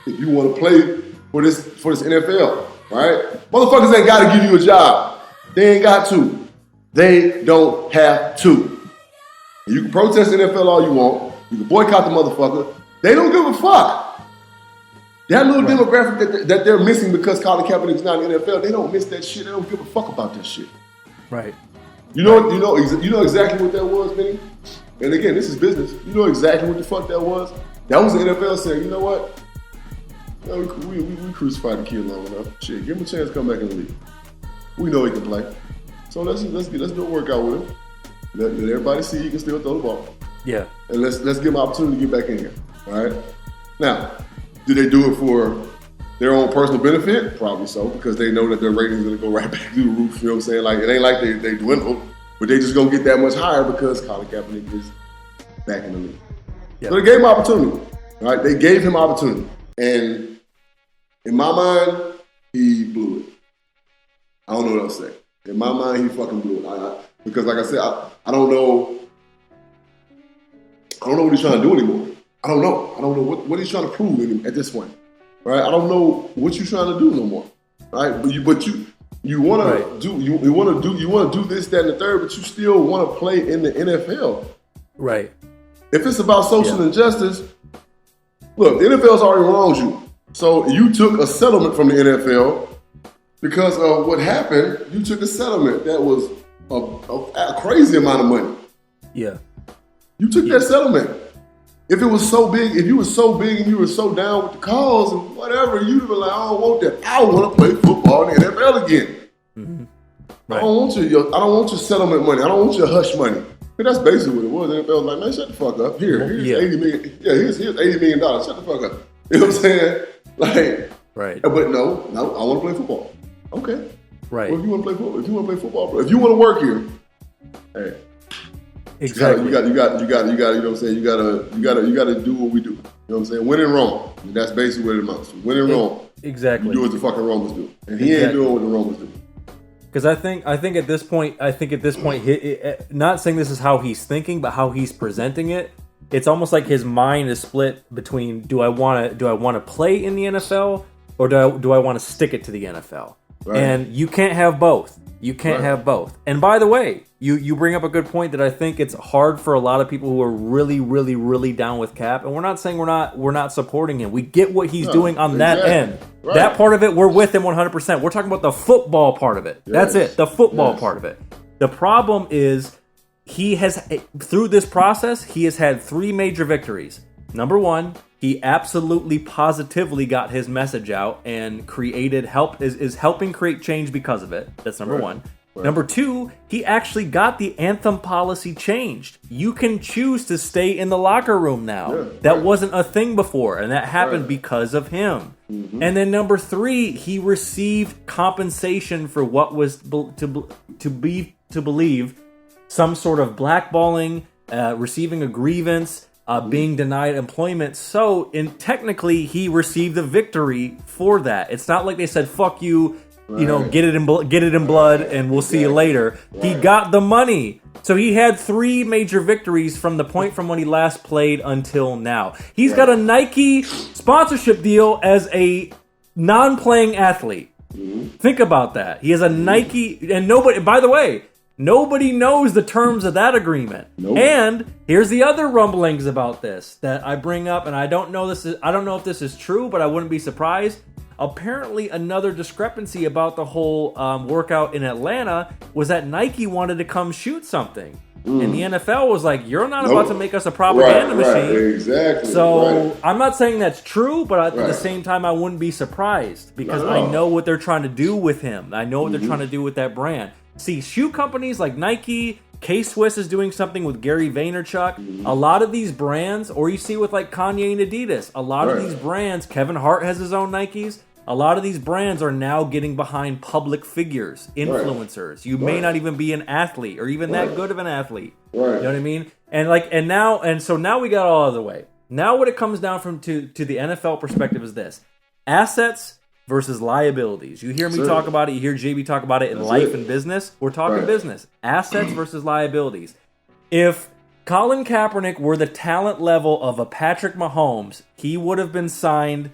if you want to play for this NFL, right? Motherfuckers ain't got to give you a job. They ain't got to. They don't have to. You can protest the NFL all you want. You can boycott the motherfucker. They don't give a fuck. That little demographic that they're missing because Colin Kaepernick is not in the NFL, they don't miss that shit. They don't give a fuck about that shit. Right. You know exactly what that was, Vinny? And again, this is business. You know exactly what the fuck that was? That was the NFL saying, you know what? We crucified the kid long enough. Shit, give him a chance to come back in the league. We know he can play. So let's do a workout with him. Let everybody see he can still throw the ball. Yeah. And let's give him an opportunity to get back in here. All right? Now, do they do it for their own personal benefit? Probably so, because they know that their ratings are going to go right back through the roof. You know what I'm saying? Like, it ain't like they dwindle, but they just going to get that much higher because Colin Kaepernick is back in the league. Yep. So they gave him opportunity. Right? They gave him opportunity. And in my mind, he blew it. I don't know what else to say. In my mind, he fucking blew it. Because like I said, I don't know what he's trying to do anymore. I don't know what he's trying to prove at this point. Right? I don't know what you're trying to do no more. Right? But you want to do this, that, and the third, but you still want to play in the NFL. Right. If it's about social injustice, look, the NFL's already wronged you. So you took a settlement from the NFL because of what happened. You took a settlement that was a crazy amount of money. Yeah. You took that settlement. If it was so big, if you were so big and you were so down with the cause and whatever, you'd be like, I don't want that. I want to play football in the NFL again. Mm-hmm. Right. I don't want your settlement money. I don't want your hush money. But that's basically what it was. The NFL was like, man, shut the fuck up. Here's $80 million. Yeah, here's $80 million. Shut the fuck up. You know what I'm saying? Like, right. But no, I want to play football. Okay. Right. Well, if you want to play football, if you want to work here, hey. Exactly. You got. You know what I'm saying. You gotta do what we do. You know what I'm saying. Win in Rome. That's basically what it amounts to. Win in Rome. Exactly. You do what the fucking Romans do, and he ain't doing what the Romans do. Because I think at this point, not saying this is how he's thinking, but how he's presenting it, it's almost like his mind is split between do I want to play in the NFL or do I want to stick it to the NFL? Right. And you can't have both. You can't have both. And by the way, you bring up a good point that I think it's hard for a lot of people who are really, really, really down with Cap. And we're not saying we're not supporting him. We get what he's doing on that end. Right. That part of it, we're with him 100%. We're talking about the football part of it. Yes. That's it. The football part of it. The problem is he has, through this process, he has had 3 major victories. Number 1, he absolutely positively got his message out and is helping create change because of it. That's number 1. Right. Number 2, he actually got the anthem policy changed. You can choose to stay in the locker room now. Yeah, that wasn't a thing before, and that happened because of him. Mm-hmm. And then number 3, he received compensation for what was to believe some sort of blackballing, receiving a grievance, being denied employment. So, technically, he received the victory for that. It's not like they said, fuck you, get it in blood, and we'll see you later. Right. He got the money. So he had 3 major victories from the point from when he last played until now. He's got a Nike sponsorship deal as a non-playing athlete. Mm-hmm. Think about that. He has a Nike, and nobody, by the way, Nobody knows the terms of that agreement. Nope. And here's the other rumblings about this that I bring up, and I don't know if this is true, but I wouldn't be surprised. Apparently, another discrepancy about the whole workout in Atlanta was that Nike wanted to come shoot something. And the NFL was like, you're not about to make us a propaganda machine. Right, exactly. So I'm not saying that's true, but at the same time, I wouldn't be surprised because I know what they're trying to do with him. I know what they're trying to do with that brand. See, shoe companies like Nike, K-Swiss is doing something with Gary Vaynerchuk. A lot of these brands, or you see with like Kanye and Adidas, a lot of these brands, Kevin Hart has his own Nikes. A lot of these brands are now getting behind public figures, influencers. You may not even be an athlete or even that good of an athlete. You know what I mean? And so now we got all out of the way. Now what it comes down to the NFL perspective is this: assets versus liabilities. You hear me talk about it. You hear JB talk about it in life and business. We're talking business. Assets versus liabilities. If Colin Kaepernick were the talent level of a Patrick Mahomes, he would have been signed.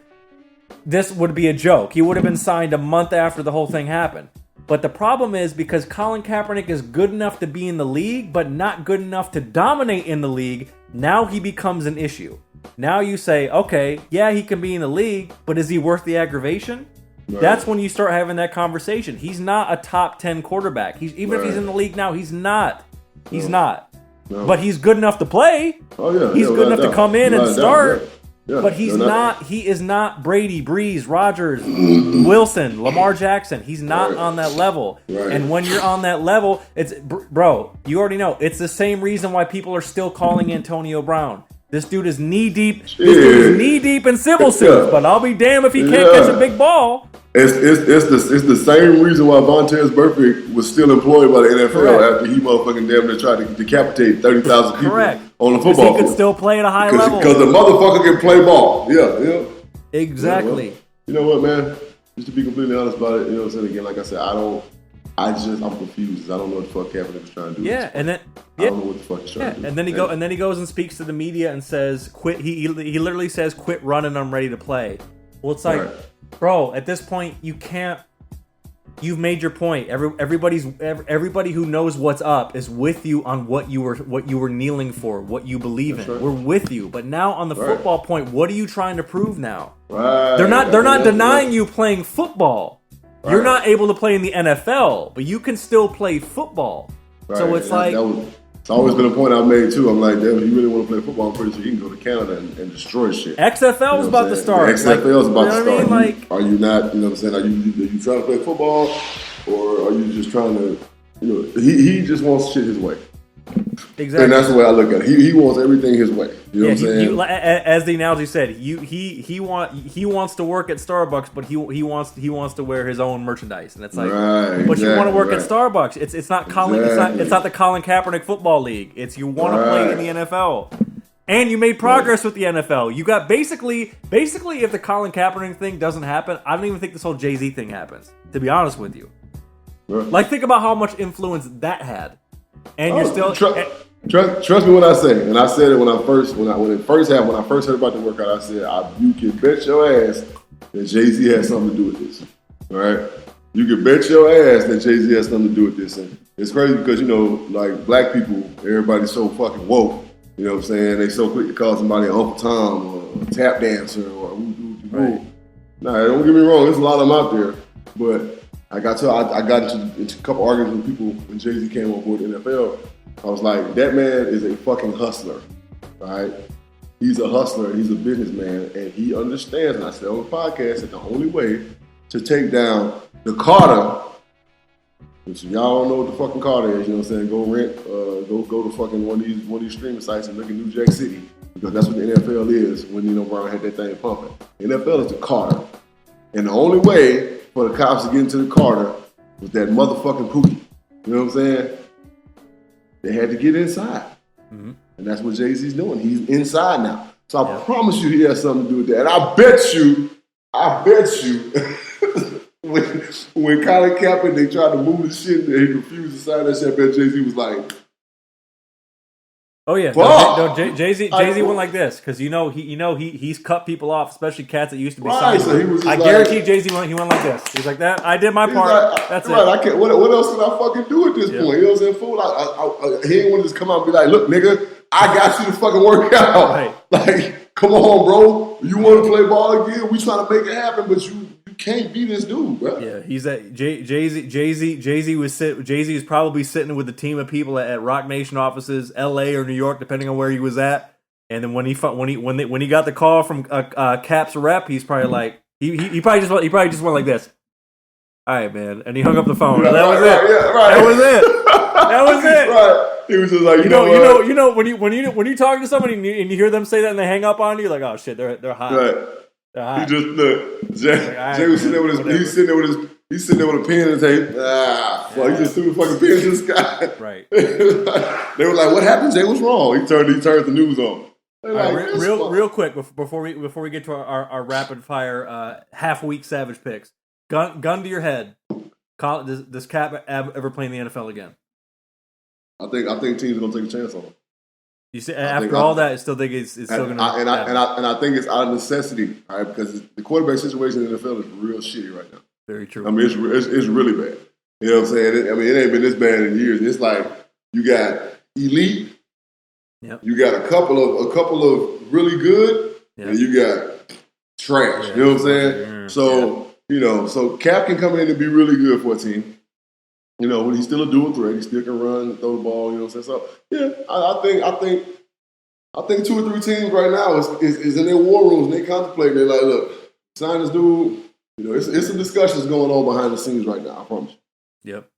This would be a joke. He would have been signed a month after the whole thing happened. But the problem is because Colin Kaepernick is good enough to be in the league, but not good enough to dominate in the league, now he becomes an issue. Now you say, okay, yeah, he can be in the league, but is he worth the aggravation? That's when you start having that conversation. He's not a top 10 quarterback. Even if he's in the league now, he's not. He's not. No. But he's good enough to play. Oh, yeah. He's good enough to come in and start. Yeah, but he's not. He is not Brady, Breeze, Rodgers, Wilson, Lamar Jackson. He's not on that level. And when you're on that level, it's bro. You already know. It's the same reason why people are still calling Antonio Brown. This dude is knee deep. This dude is knee deep in civil suits. But I'll be damned if he can't catch a big ball. It's the same reason why Vontaze Burfict was still employed by the NFL after he motherfucking damn near tried to decapitate 30,000 people on the football field. He could still play at a high level. Because the motherfucker can play ball. Yeah. Exactly. Yeah, well, you know what, man? Just to be completely honest about it, you know what I'm saying? Again, like I said, I'm confused. I don't know what the fuck Kaepernick was trying to do. I don't know what the fuck he's trying to do. And then he goes and speaks to the media and says, "Quit." He literally says, "Quit running. I'm ready to play." Well, it's like, bro, at this point, you can't. You've made your point. Everybody who knows what's up is with you on what you were kneeling for, what you believe in. We're with you. But now on the football point, what are you trying to prove now? They're not denying you playing football. You're not able to play in the NFL, but you can still play football. So it's like it's always been a point I've made too. I'm like, damn, if you really want to play football, I'm pretty sure you can go to Canada and destroy shit. XFL is about to start. XFL is about to start. I mean? Like, are you not? You know what I'm saying? Are you trying to play football, or are you just trying to? You know, he just wants shit his way. Exactly. And that's the way I look at it. He wants everything his way. You know what I'm saying? As the analogy said, he wants to work at Starbucks, but he wants to wear his own merchandise, and it's like, but you want to work at Starbucks. It's not Colin. It's not the Colin Kaepernick football league. It's you want to play in the NFL, and you made progress with the NFL. You got basically if the Colin Kaepernick thing doesn't happen, I don't even think this whole Jay-Z thing happens. To be honest with you, like think about how much influence that had. And you're still trust me when I say, and I said it when I first heard about the workout. I said, you can bet your ass that Jay-Z has something to do with this. All right, you can bet your ass that Jay-Z has something to do with this. And it's crazy because like black people, everybody's so fucking woke. You know what I'm saying? They so quick to call somebody an Uncle Tom or a tap dancer or Nah, don't get me wrong. There's a lot of them out there, but. I got into a couple arguments with people when Jay-Z came on board the NFL. I was like, that man is a fucking hustler, right? He's a hustler, he's a businessman, and he understands, and I said on the podcast, that the only way to take down the Carter, which y'all don't know what the fucking Carter is, you know what I'm saying? Go to fucking one of these streaming sites and look at New Jack City, because that's what the NFL is when Brown had that thing pumping. The NFL is the Carter. And the only way for the cops to get into the Carter was that motherfucking Pookie. You know what I'm saying? They had to get inside. Mm-hmm. And that's what Jay-Z's doing. He's inside now. So I promise you he has something to do with that. And I bet you, when Colin Kaepernick, they tried to move the shit and he refused to sign that shit, I bet Jay-Z was like, Oh yeah, no, Jay Z went like this because he's cut people off, especially cats that used to be signed. So he was I guarantee Jay Z went like this. He's like that. I did my part. That's right, it. I can't. What else can I fucking do at this point? You know what I'm saying? Fool. He ain't want to just come out and be like, look, nigga, I got you to fucking work out. Right. Like, come on, bro. You want to play ball again? We trying to make it happen, but you can't be this dude, bro. Yeah, he's at Jay Z was probably sitting with a team of people at Rock Nation offices, L.A. or New York, depending on where he was at. And then when he got the call from Cap's rep, he's probably like he probably just went like this. All right, man, and he hung up the phone. That was it. That was it. That was it. Right. He was just like, you know, when you talk to somebody and you hear them say that and they hang up on you, you're like, oh shit, they're hot. Right. He just look. Jay was sitting there with his. He's sitting there with a pen and tape. He just threw the fucking pen to the sky. Right. They were like, "What happened, Jay? What's wrong?" He turned the news on. Right, real quick before we get to our rapid fire half week savage picks. Gun to your head. Does Cap ever play in the NFL again? I think teams are gonna take a chance on him. You see, after all that, I still think it's still going to happen. And I think it's out of necessity, right? Because the quarterback situation in the NFL is real shitty right now. Very true. I mean, it's really bad. You know what I'm saying? It ain't been this bad in years. It's like you got elite, you got a couple of really good, and you got trash. You know what I'm saying? So Cap can come in and be really good for a team. You know, he's still a dual threat. He still can run, throw the ball. You know what I'm saying? So yeah, I think 2 or 3 teams right now is in their war rooms and they contemplate. They're like, look, sign this dude. You know, it's some discussions going on behind the scenes right now. I promise you. Yep,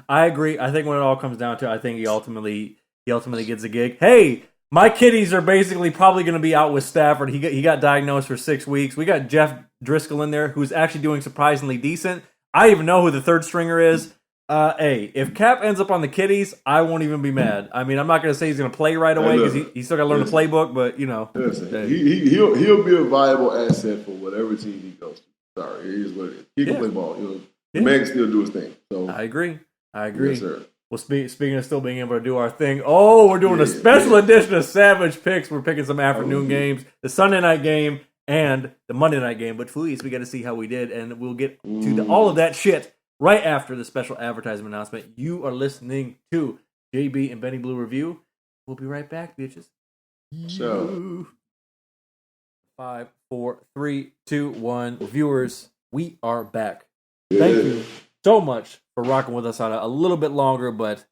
I agree. I think when it all comes down to, I think he ultimately gets a gig. Hey, my kiddies are basically probably going to be out with Stafford. He got diagnosed for 6 weeks. We got Jeff Driscoll in there, who's actually doing surprisingly decent. I even know who the third stringer is. Hey, if Cap ends up on the kiddies, I won't even be mad. I mean, I'm not going to say he's going to play right away because he's still got to learn the playbook, but, you know. He'll be a viable asset for whatever team he goes to. Sorry, it is what it is. He can play ball. You know, the man can still do his thing. So I agree. Yes, sir. Well, speaking of still being able to do our thing, we're doing a special edition of Savage Picks. We're picking some afternoon games, the Sunday night game, and the Monday night game. But please, we got to see how we did, and we'll get to all of that shit right after the special advertisement announcement. You are listening to JB and Benny Blue Review. We'll be right back, bitches. So 5, 4, 3, 2, 1. Reviewers, we are back. Thank you so much for rocking with us on a little bit longer, but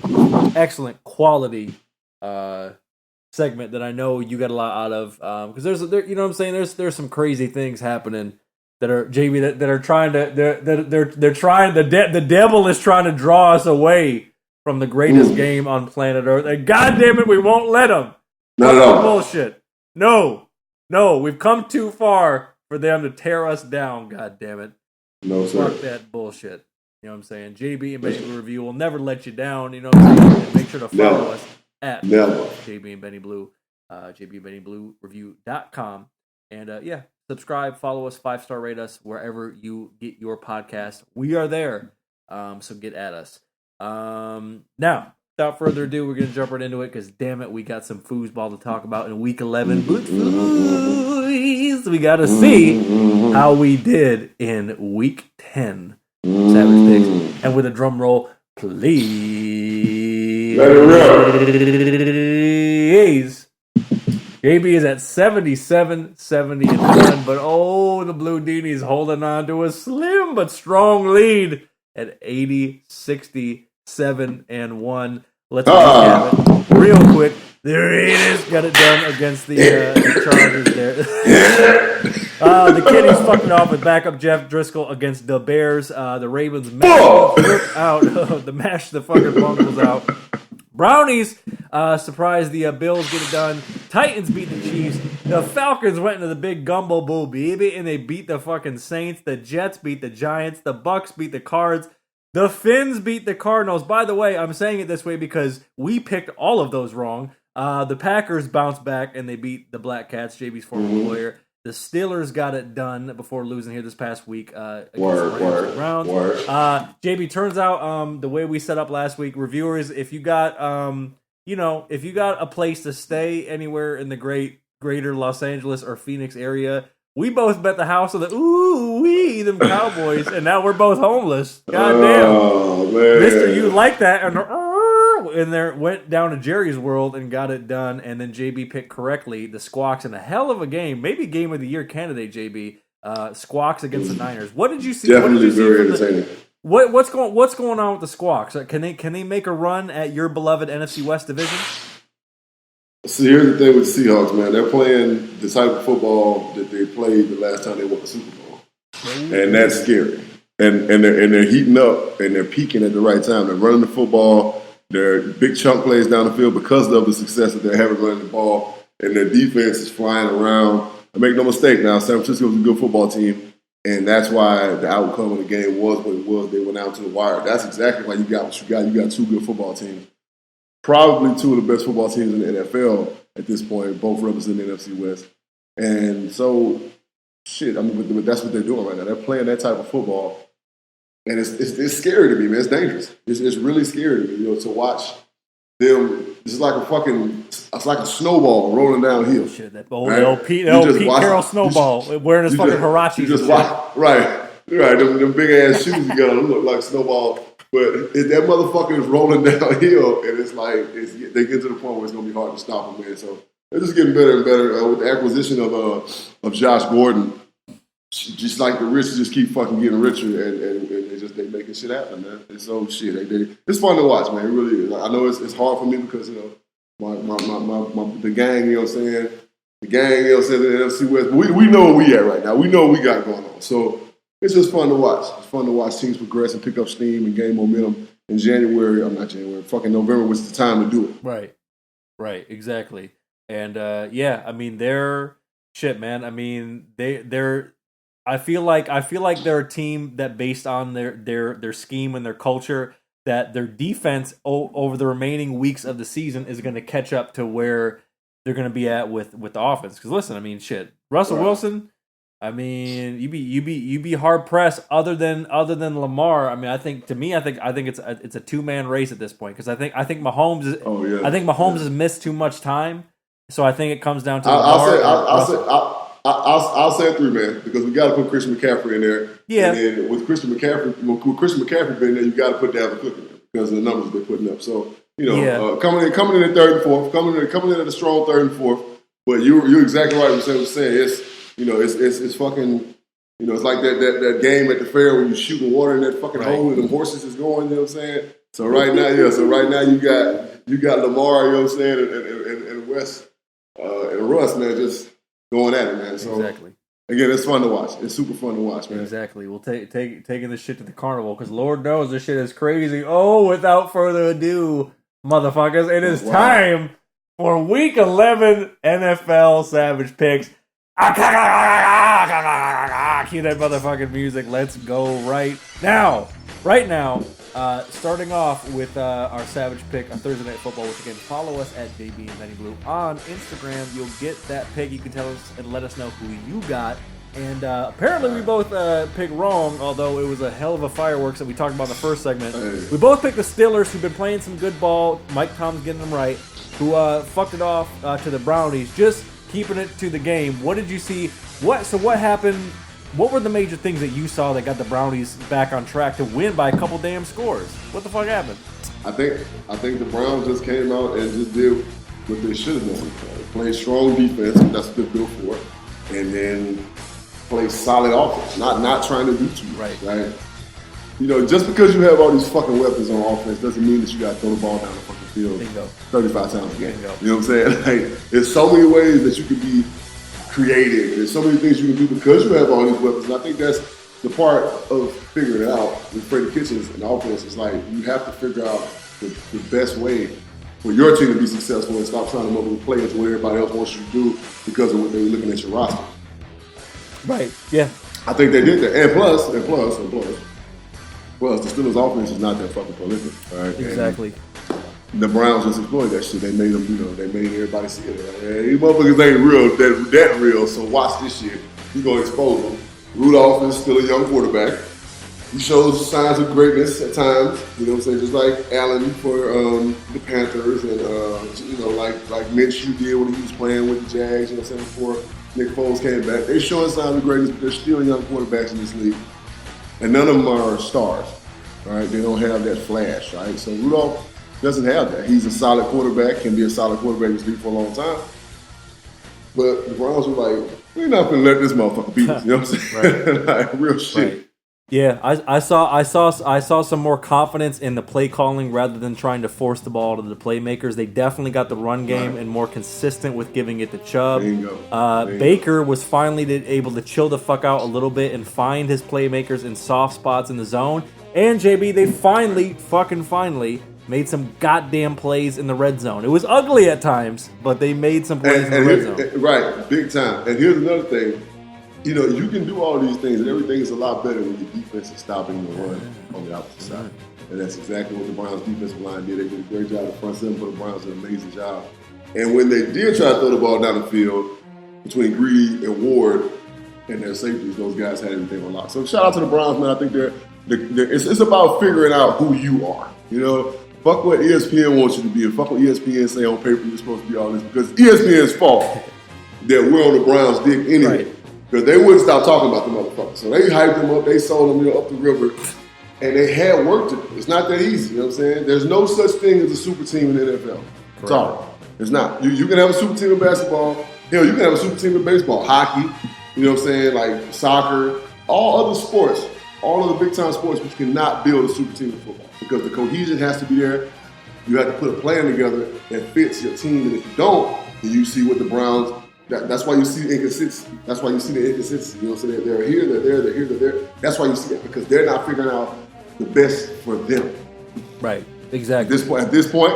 excellent quality segment that I know you got a lot out of. Because you know what I'm saying? There's some crazy things happening that are JB that are trying to they're trying the devil is trying to draw us away from the greatest game on planet Earth. And God damn it, we won't let them. No. Bullshit. No, we've come too far for them to tear us down. God damn it. No, sir. Fuck that bullshit. You know what I'm saying? JB and Benny Blue Review will never let you down. You know what I'm saying? And make sure to follow us at JB and Benny Blue, JBandBennyBlueReview.com. And subscribe, follow us, 5-star rate us wherever you get your podcast. We are there. So get at us. Now, without further ado, we're going to jump right into it because, damn it, we got some foosball to talk about in Week 11. We got to see how we did in Week 10. Savage Picks. And with a drum roll, please. Let it rip. JB is at 77, 70, and 1, but the Blue Deanies holding on to a slim but strong lead at 80, 67, and 1. Let's have it real quick. The Raiders got it done against the Chargers there. The Kitties fucking off with backup Jeff Driscoll against the Bears. The Ravens mashed the fucking Bungles out. Brownies surprised the Bills, get it done. Titans beat the Chiefs. The Falcons went into the big gumbo bowl, baby, and they beat the fucking Saints. The Jets beat the Giants. The Bucks beat the Cards. The Finns beat the Cardinals. By the way, I'm saying it this way because we picked all of those wrong. The Packers bounced back and they beat the Black Cats, JB's former lawyer. The Steelers got it done before losing here this past week against the Browns. JB, turns out the way we set up last week, reviewers, if you got if you got a place to stay anywhere in the greater Los Angeles or Phoenix area, we both bet the house of them Cowboys, and now we're both homeless. Goddamn. Oh, man. Mister, you like that. And there went down to Jerry's World and got it done, and then JB picked correctly the Squawks in a hell of a game, maybe game of the year candidate, JB. Squawks against the Niners. What did you see? Definitely very entertaining. What's going on with the Squawks? Can they make a run at your beloved NFC West division? See, here's the thing with the Seahawks, man. They're playing the type of football that they played the last time they won the Super Bowl, and that's scary. And they're heating up and they're peaking at the right time. They're running the football. They're big chunk plays down the field because of the success that they're having running the ball, and their defense is flying around. And make no mistake, now San Francisco was a good football team, and that's why the outcome of the game was what it was. They went out to the wire. That's exactly why you got what you got. You got two good football teams. Probably two of the best football teams in the NFL at this point, both representing the NFC West. And so, but that's what they're doing right now. They're playing that type of football. And it's scary to me, man. It's dangerous. It's really scary to me, to watch them. It's like a snowball rolling downhill. Shit, that old Pete Carroll snowball wearing his fucking Huaraches. Right. Them big ass shoes you got look like snowball. But that motherfucker is rolling downhill, and it's like they get to the point where it's gonna be hard to stop them, man. So they're just getting better and better with the acquisition of Josh Gordon. Just like the rich just keep fucking getting richer, and they making shit happen, man. And so it's fun to watch, man. It really is. I know it's hard for me because my the gang, you know what I'm saying? The gang, you know what I'm saying, the NFC West. But we know where we at right now. We know what we got going on. So it's just fun to watch. It's fun to watch teams progress and pick up steam and gain momentum in fucking November, which is the time to do it. Right, exactly. And they're shit, man. I mean, they're. I feel like they're a team that, based on their scheme and their culture, that their defense over the remaining weeks of the season is going to catch up to where they're going to be at with the offense. Because listen, I mean, shit, Russell Wilson. I mean, you be hard pressed other than Lamar. I mean, I think it's a 2-man race at this point, because I think Mahomes is. Oh, yeah. I think Mahomes has missed too much time, so I think it comes down to Lamar. I'll say a 3-man, because we got to put Christian McCaffrey in there. Yeah. And then with Christian McCaffrey being there, you got to put Dalvin Cook in there because of the numbers they're putting up. So coming in at third and fourth, coming in at a strong third and fourth. But you're exactly right. What you're saying it's fucking. It's like that game at the fair when you shooting water in that fucking hole and the horses is going. You know what I'm saying? So right now, you got Lamar. You know what I'm saying? And Wes and Russ, man, just going at it, man. So exactly. Again, it's fun to watch. It's super fun to watch, man. Exactly. We'll taking this shit to the carnival, because Lord knows this shit is crazy. Oh, without further ado, motherfuckers, it is time for Week 11 NFL Savage Picks. Cue that motherfucking music. Let's go right now. Starting off with our Savage Pick on Thursday Night Football, which again, follow us at JB and Benny Blue on Instagram. You'll get that pick. You can tell us and let us know who you got. And apparently we both picked wrong, although it was a hell of a fireworks that we talked about in the first segment. We both picked the Steelers, who've been playing some good ball. Mike Tom's getting them right. Who fucked it off to the Brownies, just keeping it to the game. What did you see? What happened? What were the major things that you saw that got the Brownies back on track to win by a couple damn scores? What the fuck happened? I think the Browns just came out and just did what they should have done. Play strong defense, and that's what they're built for, and then play solid offense. Not trying to do too much, right? Just because you have all these fucking weapons on offense doesn't mean that you got to throw the ball down the fucking field 35 times a game. You know what I'm saying? Like, there's so many ways that you could be creative. There's so many things you can do because you have all these weapons. And I think that's the part of figuring it out with Freddie Kitchens and offense. Is like, you have to figure out the best way for your team to be successful and stop trying to move the players what everybody else wants you to do because of what they're looking at your roster. Right. Yeah. I think they did that. And plus, the Steelers' offense is not that fucking prolific. Right? Exactly. And the Browns just exploited that shit. They made them, they made everybody see it. Like, hey, these motherfuckers ain't real, that real, so watch this shit. You're going to expose them. Rudolph is still a young quarterback. He shows signs of greatness at times, you know what I'm saying? Just like Allen for the Panthers and, like Minshew did when he was playing with the Jags, you know what I'm saying, before Nick Foles came back. They're showing signs of greatness, but they're still young quarterbacks in this league. And none of them are stars, all right? They don't have that flash, right? So Rudolph doesn't have that. He's a solid quarterback, can be a solid quarterback in this league for a long time. But the Browns were like, we're not going to let this motherfucker beat us, you know what I'm saying? Like, real shit. Right. Yeah, I saw some more confidence in the play calling rather than trying to force the ball to the playmakers. They definitely got the run game and more consistent with giving it to Chubb. Baker was finally able to chill the fuck out a little bit and find his playmakers in soft spots in the zone. And JB, they finally made some goddamn plays in the red zone. It was ugly at times, but they made some plays in the red zone. Right, big time. And here's another thing. You know, you can do all these things, and everything is a lot better when your defense is stopping the run on the opposite side. And that's exactly what the Browns' defensive line did. They did a great job. The front seven for the Browns did an amazing job. And when they did try to throw the ball down the field between Greedy and Ward and their safeties, those guys had everything on lock. So shout out to the Browns, man. I think it's about figuring out who you are. You know, fuck what ESPN wants you to be, and fuck what ESPN say on paper you're supposed to be all this, because ESPN's fault that we're on the Browns' dick anyway. Right. Because they wouldn't stop talking about the motherfuckers. So they hyped them up, they sold them up the river, and they had work to do. It's not that easy, you know what I'm saying? There's no such thing as a super team in the NFL. Sorry. It's not. You can have a super team in basketball. Hell, you can have a super team in baseball, hockey, you know what I'm saying, like soccer, all other sports, all of the big-time sports, but you cannot build a super team in football because the cohesion has to be there. You have to put a plan together that fits your team, and if you don't, then you see what the Browns. That's why you see the inconsistency. That's why you see the inconsistency. You know what I'm saying? They're here, they're there, they're here, they're there. That's why you see that, because they're not figuring out the best for them. Right. Exactly. At this point,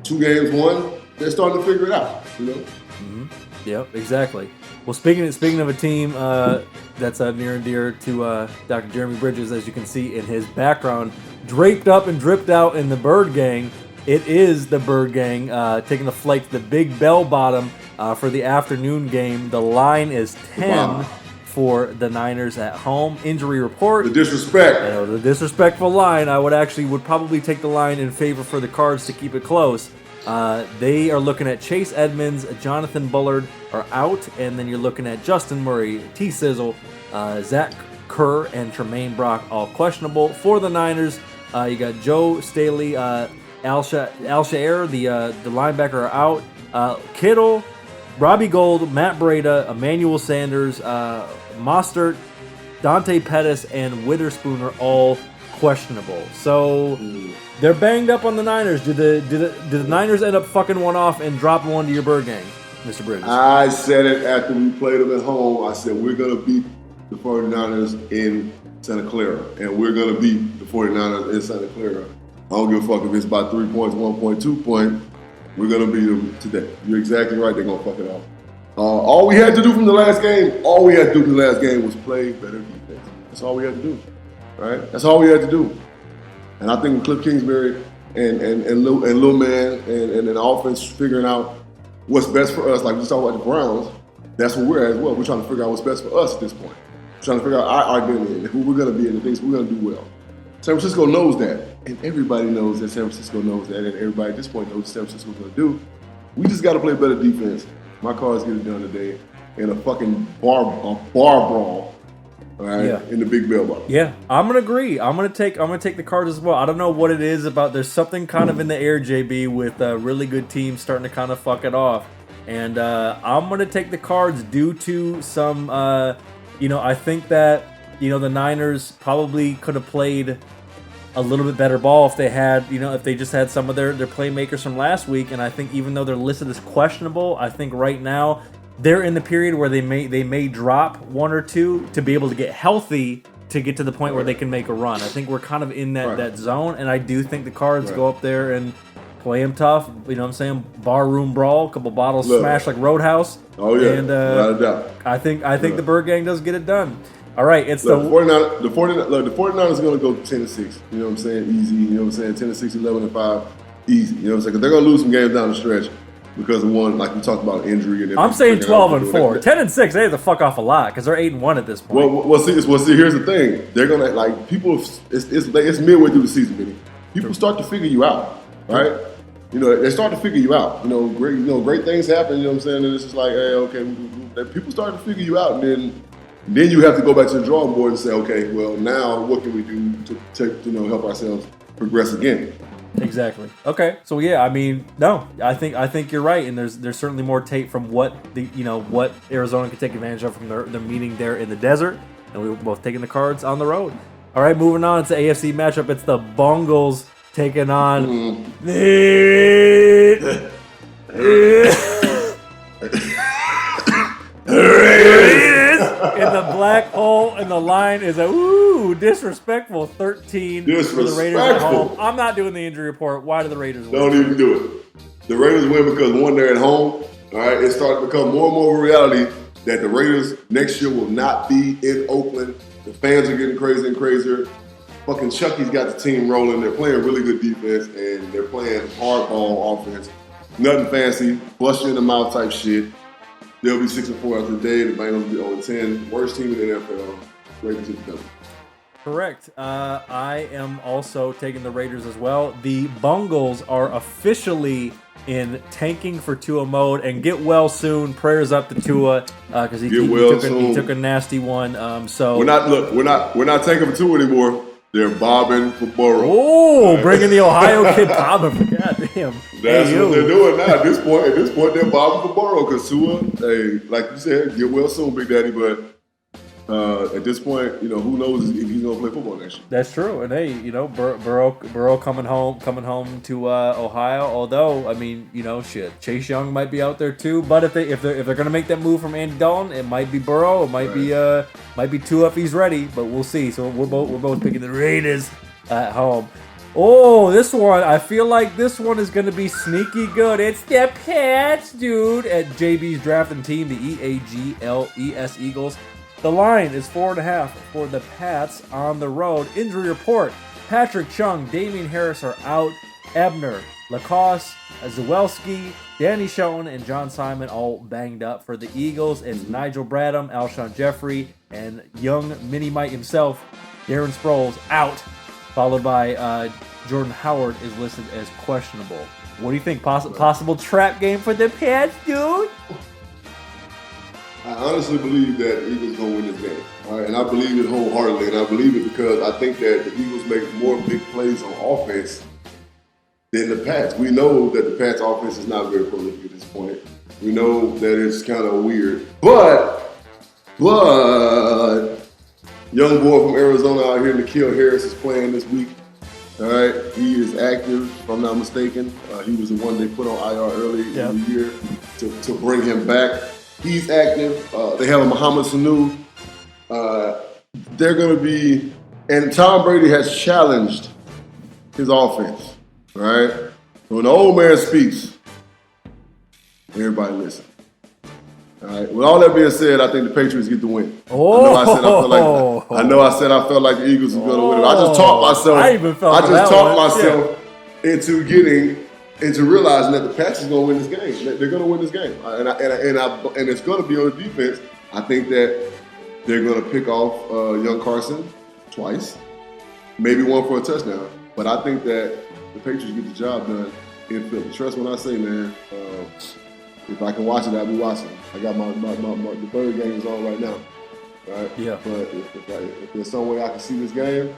2 games won, they're starting to figure it out. You know. Mm-hmm. Yep. Exactly. Well, speaking of a team that's near and dear to Dr. Jeremy Bridges, as you can see in his background, draped up and dripped out in the Birdgang. It is the Birdgang taking the flight to the Big Bell Bottom. For the afternoon game. The line is 10 for the Niners at home. Injury report. The disrespect. The disrespectful line. I would probably take the line in favor for the Cards to keep it close. They are looking at Chase Edmonds, Jonathan Bullard are out, and then you're looking at Justin Murray, T-Sizzle, Zach Kerr, and Tremaine Brock all questionable. For the Niners, you got Joe Staley, Al-Shair, the linebacker, are out. Kittle, Robbie Gould, Matt Breida, Emmanuel Sanders, Mostert, Dante Pettis, and Witherspoon are all questionable. So they're banged up on the Niners. Did the Niners end up fucking one off and drop one to your Birdgang, Mr. Bridges? I said it after we played them at home. I said we're going to beat the 49ers in Santa Clara, and we're going to beat the 49ers in Santa Clara. I don't give a fuck if it's by 3 points, 1 point, 2 point. We're going to beat them today. You're exactly right. They're going to fuck it off. All we had to do from the last game, was play better defense. That's all we had to do. Right? That's all we had to do. And I think with Cliff Kingsbury and Lil Man and an offense figuring out what's best for us, like we just talked about the Browns, that's where we're at as well. We're trying to figure out what's best for us at this point. We're trying to figure out our identity and who we're going to be and the things we're going to do well. San Francisco knows that, and everybody knows that San Francisco knows that, and everybody at this point knows what San Francisco's going to do. We just got to play better defense. My Cards get it done today in a fucking bar brawl, all right, in the Big Bell Bottom. Yeah, I'm gonna agree. I'm gonna take the Cards as well. I don't know what it is about. There's something kind of in the air, JB, with really good teams starting to kind of fuck it off, and I'm gonna take the Cards due to some. I think that the Niners probably could have played a little bit better ball if they had, if they just had some of their playmakers from last week. And I think even though they're listed as questionable, I think right now they're in the period where they may drop 1 or 2 to be able to get healthy to get to the point where they can make a run. I think we're kind of in that zone, and I do think the Cards go up there and play them tough. You know what I'm saying? Barroom brawl, a couple bottles smashed like Roadhouse. Oh yeah, and without a doubt. I think the Birdgang does get it done. All right, it's the 49ers are going to go 10-6. You know what I'm saying? Easy. You know what I'm saying? 10-6, 11-5, easy. You know what I'm saying? Because they're going to lose some games down the stretch. because of one, like we talked about, injury. And I'm saying 12-4. 10-6, they have to fuck off a lot because they're 8-1 at this point. Well, see, here's the thing. They're gonna like people. It's midway through the season, Benny. People start to figure you out, right? You know, they start to figure you out. Great things happen. You know what I'm saying? And it's just like, hey, okay, people start to figure you out, and then you have to go back to the drawing board and say, okay, well, now what can we do to help ourselves progress again? Exactly. Okay. So yeah, I mean, no, I think you're right, and there's certainly more tape from what what Arizona can take advantage of from their meeting there in the desert, and we were both taking the Cards on the road. All right, moving on. It's the AFC matchup. It's the Bungles taking on the Raiders in the black hole, and the line is disrespectful 13 for the Raiders at home. I'm not doing the injury report. Why do the Raiders win? Don't even do it. The Raiders win because one, they're at home. All right, it's starting to become more and more of a reality that the Raiders next year will not be in Oakland. The fans are getting crazier and crazier. Fucking Chucky's got the team rolling. They're playing really good defense, and they're playing hardball offense. Nothing fancy, bust you in the mouth type shit. They'll be 6-4 after the day. The Bengals will be 0-10. Worst team in the NFL. Raiders to the W. Correct. I am also taking the Raiders as well. The Bungles are officially in tanking for Tua mode, and get well soon. Prayers up to Tua because he took a nasty one. So we're not tanking for Tua anymore. They're bobbing for Burrow. Oh, bringing the Ohio kid bobbing for goddamn. That's what they're doing now. At this point, they're bobbing for Burrow because Tua, hey, like you said, get well soon, Big Daddy. But at this point, who knows if he's gonna play football next year. That's true. And hey, Burrow coming home to Ohio. Although, I mean, shit, Chase Young might be out there too. But if they're gonna make that move from Andy Dalton, it might be Burrow. It might be Tua if he's ready. But we'll see. So we're both picking the Raiders at home. Oh, this one, I feel like this one is going to be sneaky good. It's the Pats, dude, at JB's drafting team, the EAGLES Eagles. The line is 4.5 for the Pats on the road. Injury report: Patrick Chung, Damian Harris are out. Ebner, Lacoste, Zawelski, Danny Shelton, and John Simon all banged up. For the Eagles, it's Nigel Bradham, Alshon Jeffrey, and young Mini Mike himself, Darren Sproles, out. Followed by Jordan Howard is listed as questionable. What do you think? Possible trap game for the Pats, dude? I honestly believe that the Eagles going to win this game. All right? And I believe it wholeheartedly. And I believe it because I think that the Eagles make more big plays on offense than the Pats. We know that the Pats offense is not very prolific at this point. We know that it's kind of weird. But young boy from Arizona out here, N'Keal Harris, is playing this week. All right, he is active, if I'm not mistaken. He was the one they put on IR early in the year to bring him back. He's active. They have a Mohamed Sanu. They're going to be, and Tom Brady has challenged his offense. All right, when the old man speaks, everybody listen. All right. With all that being said, I think the Patriots get the win. Oh. I know I said I felt like the Eagles were going to win it. I just talked myself into realizing that the Pats is going to win this game. They're going to win this game, and it's going to be on the defense. I think that they're going to pick off young Carson twice, maybe one for a touchdown. But I think that the Patriots get the job done in Philly. Trust when I say, man. If I can watch it, I'll be watching. I got the Birdgang is on right now, right? Yeah. But if there's some way I can see this game,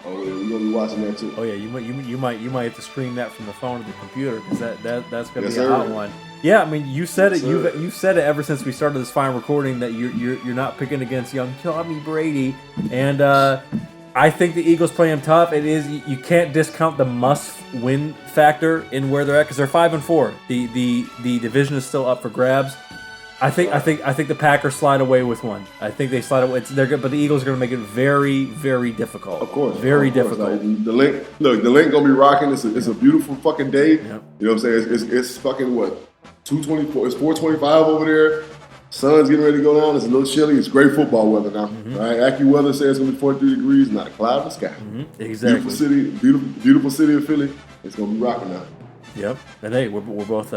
we're gonna be watching that too. Oh yeah, you might have to stream that from the phone to the computer because that's gonna be a hot one. Yeah, I mean you said it. You've said it ever since we started this fine recording that you're not picking against young Tommy Brady, and I think the Eagles play them tough. It is you can't discount the must-win factor in where they're at because they're 5-4. The division is still up for grabs. I think the Packers slide away with one. I think they slide away. They're good, but the Eagles are going to make it very, very difficult. Of course, very difficult. Like, the link gonna be rocking. It's a beautiful fucking day. Yep. You know what I'm saying? It's fucking what 224. It's 425 over there. Sun's getting ready to go down. It's a little chilly. It's great football weather now. Mm-hmm. Right? AccuWeather says it's going to be 43 degrees, not a cloud in the sky. Mm-hmm. Exactly. Beautiful city of Philly. It's going to be rocking now. Yep. And hey, we're both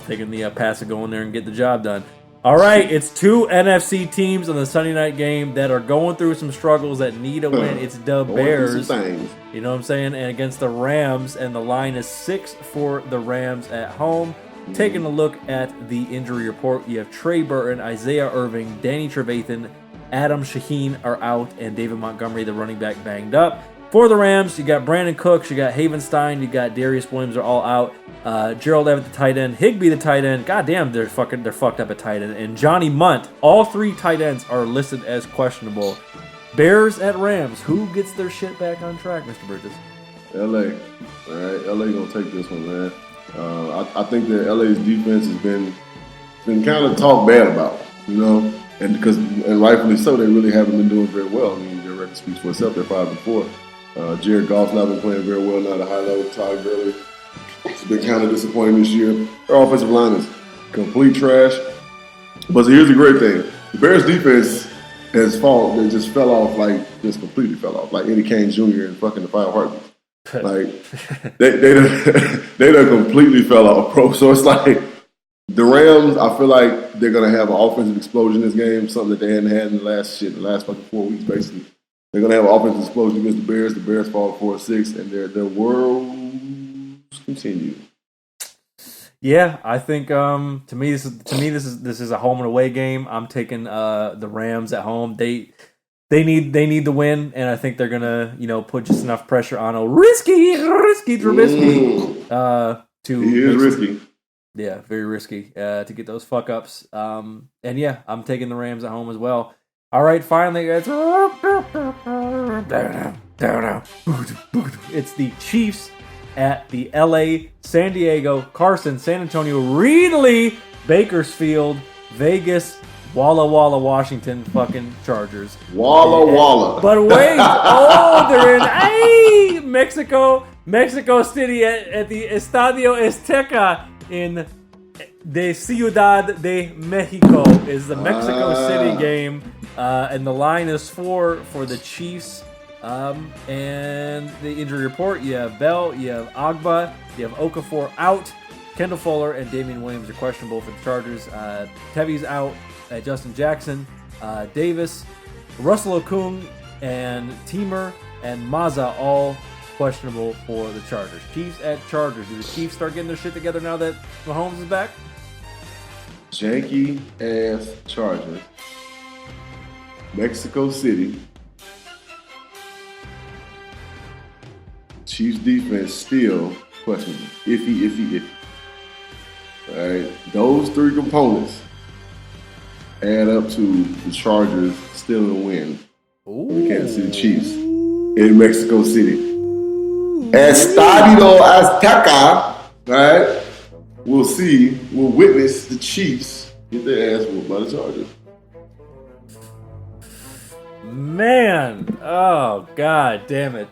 taking the pass and going there and get the job done. All right, it's two NFC teams on the Sunday night game that are going through some struggles that need a win. It's the Bears. You know what I'm saying? And against the Rams, and the line is 6 for the Rams at home. Taking a look at the injury report, you have Trey Burton, Isaiah Irving, Danny Trevathan, Adam Shaheen are out, and David Montgomery, the running back, banged up. For the Rams, you got Brandon Cooks, you got Havenstein, you got Darius Williams are all out. Gerald Everett, the tight end, Higbee, the tight end. God damn, they're fucked up at tight end. And Johnny Munt. All three tight ends are listed as questionable. Bears at Rams. Who gets their shit back on track, Mr. Bridges? LA. All right, LA gonna take this one, man. I think that LA's defense has been kind of talked bad about, you know, and rightfully so. They really haven't been doing very well. I mean, their record speaks for itself. They're 5-4. Jared Goff's not been playing very well now at a high level. Todd Gurley, it's been kind of disappointing this year. Their offensive line is complete trash. But here's the great thing: the Bears' defense has fallen. They just fell off, just completely fell off, like Eddie Kane Jr. in fucking the Final Heartbeat. Like they done completely fell off, bro. So it's like the Rams. I feel like they're gonna have an offensive explosion in this game, something that they hadn't had in the last fucking 4 weeks, basically. They're going to have an offensive explosion against the Bears. The Bears fall 4-6, and their worlds continue. Yeah, I think to me this is a home and away game. I'm taking the Rams at home. They need the win, and I think they're gonna put just enough pressure on risky Trubisky He is risky. Yeah, very risky to get those fuck ups. And yeah, I'm taking the Rams at home as well. All right, finally, it's the Chiefs at the LA, San Diego, Carson, San Antonio, Reedley, Bakersfield, Vegas, Walla Walla, Washington, fucking Chargers. Walla Walla. But wait, they're in Mexico City at the Estadio Azteca in de Ciudad de Mexico is the Mexico City game. And the line is 4 for the Chiefs. And the injury report, you have Bell, you have Agba, you have Okafor out. Kendall Fuller and Damian Williams are questionable for the Chargers. Tevy's out. Justin Jackson, Davis, Russell Okung, and Teamer and Maza all questionable for the Chargers. Chiefs at Chargers. Do the Chiefs start getting their shit together now that Mahomes is back? Janky ass Chargers. Mexico City. Chiefs defense still questionable. Iffy. All right, those three components add up to the Chargers still a win. The Kansas City Chiefs in Mexico City. Estadio Azteca, right? We'll witness the Chiefs get their ass whooped by the Chargers. Man, oh god damn it!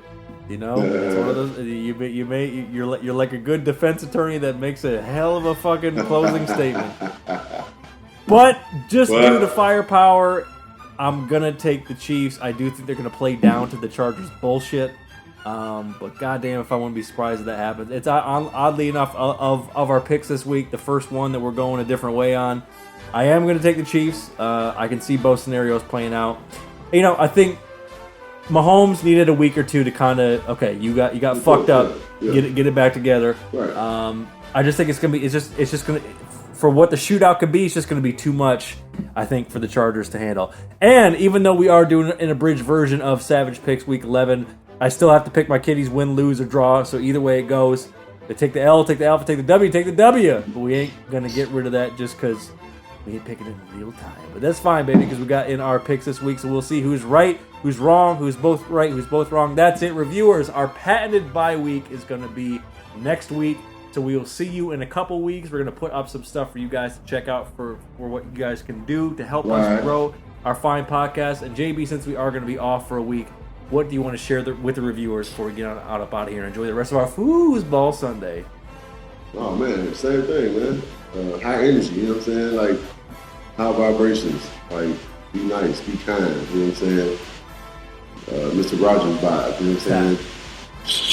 It's one of those. You're like a good defense attorney that makes a hell of a fucking closing statement. But due to firepower, I'm gonna take the Chiefs. I do think they're gonna play down to the Chargers' bullshit. But goddamn, if I wouldn't be surprised if that happens. It's oddly enough of our picks this week, the first one that we're going a different way on. I am gonna take the Chiefs. I can see both scenarios playing out. I think Mahomes needed a week or two to kind of you got fucked up, get it back together. Right. I just think it's just gonna for what the shootout could be, it's just gonna be too much, I think, for the Chargers to handle. And even though we are doing an abridged version of Savage Picks Week 11, I still have to pick my kiddies win, lose, or draw. So either way it goes, they take the L, take the alpha, take the W, take the W. But we ain't gonna get rid of that just because we ain't picking in real time. But that's fine, baby, because we got in our picks this week. So we'll see who's right, who's wrong, who's both right, who's both wrong. That's it, reviewers. Our patented bye week is gonna be next week. So we will see you in a couple weeks. We're gonna put up some stuff for you guys to check out for what you guys can do to help us grow our fine podcast. And JB, since we are gonna be off for a week, what do you want to share with the reviewers before we get out of here and enjoy the rest of our Foosball Sunday? Oh man, same thing, man. High energy, you know what I'm saying? Like high vibrations. Like be nice, be kind, you know what I'm saying? Mr. Rogers vibe, you know what I'm saying?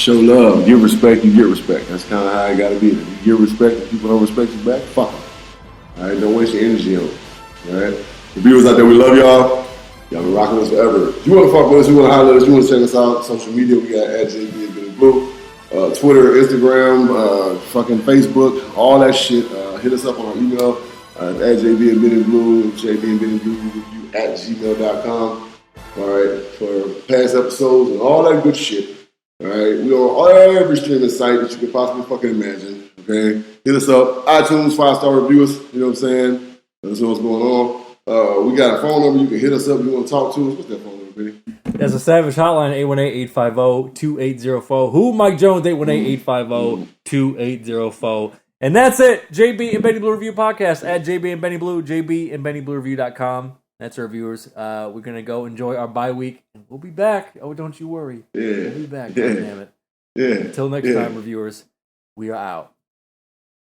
show love, give respect, you get respect. That's kind of how it got to be. If you give respect and people don't respect you back, fuck them. All right, don't waste your energy on it. All right, the viewers out there, we love y'all. Y'all been rocking us forever. If you want to fuck with us, you want to holler at us, you want to check us out, social media, we got at JB and Benny Blue, Twitter, Instagram, fucking Facebook, all that shit. Hit us up on our email at JB and Benny Blue, JB and Benny Blue review at gmail.com. All right, for past episodes and all that good shit. All right, we on every streaming site that you could possibly fucking imagine. Okay, hit us up, iTunes, 5-star reviews. You know what I'm saying? Let us know what's going on. We got a phone number. You can hit us up if you want to talk to us. What's that phone number, Benny? That's a Savage Hotline, 818-850-2804. Who? Mike Jones, 818-850-2804. And that's it. JB and Benny Blue Review Podcast at JB and Benny Blue, JB and BennyBlueReview.com. That's our viewers. We're going to go enjoy our bye week. We'll be back. Oh, don't you worry. Yeah. We'll be back. Yeah. God damn it. Yeah. Until next time, reviewers, we are out.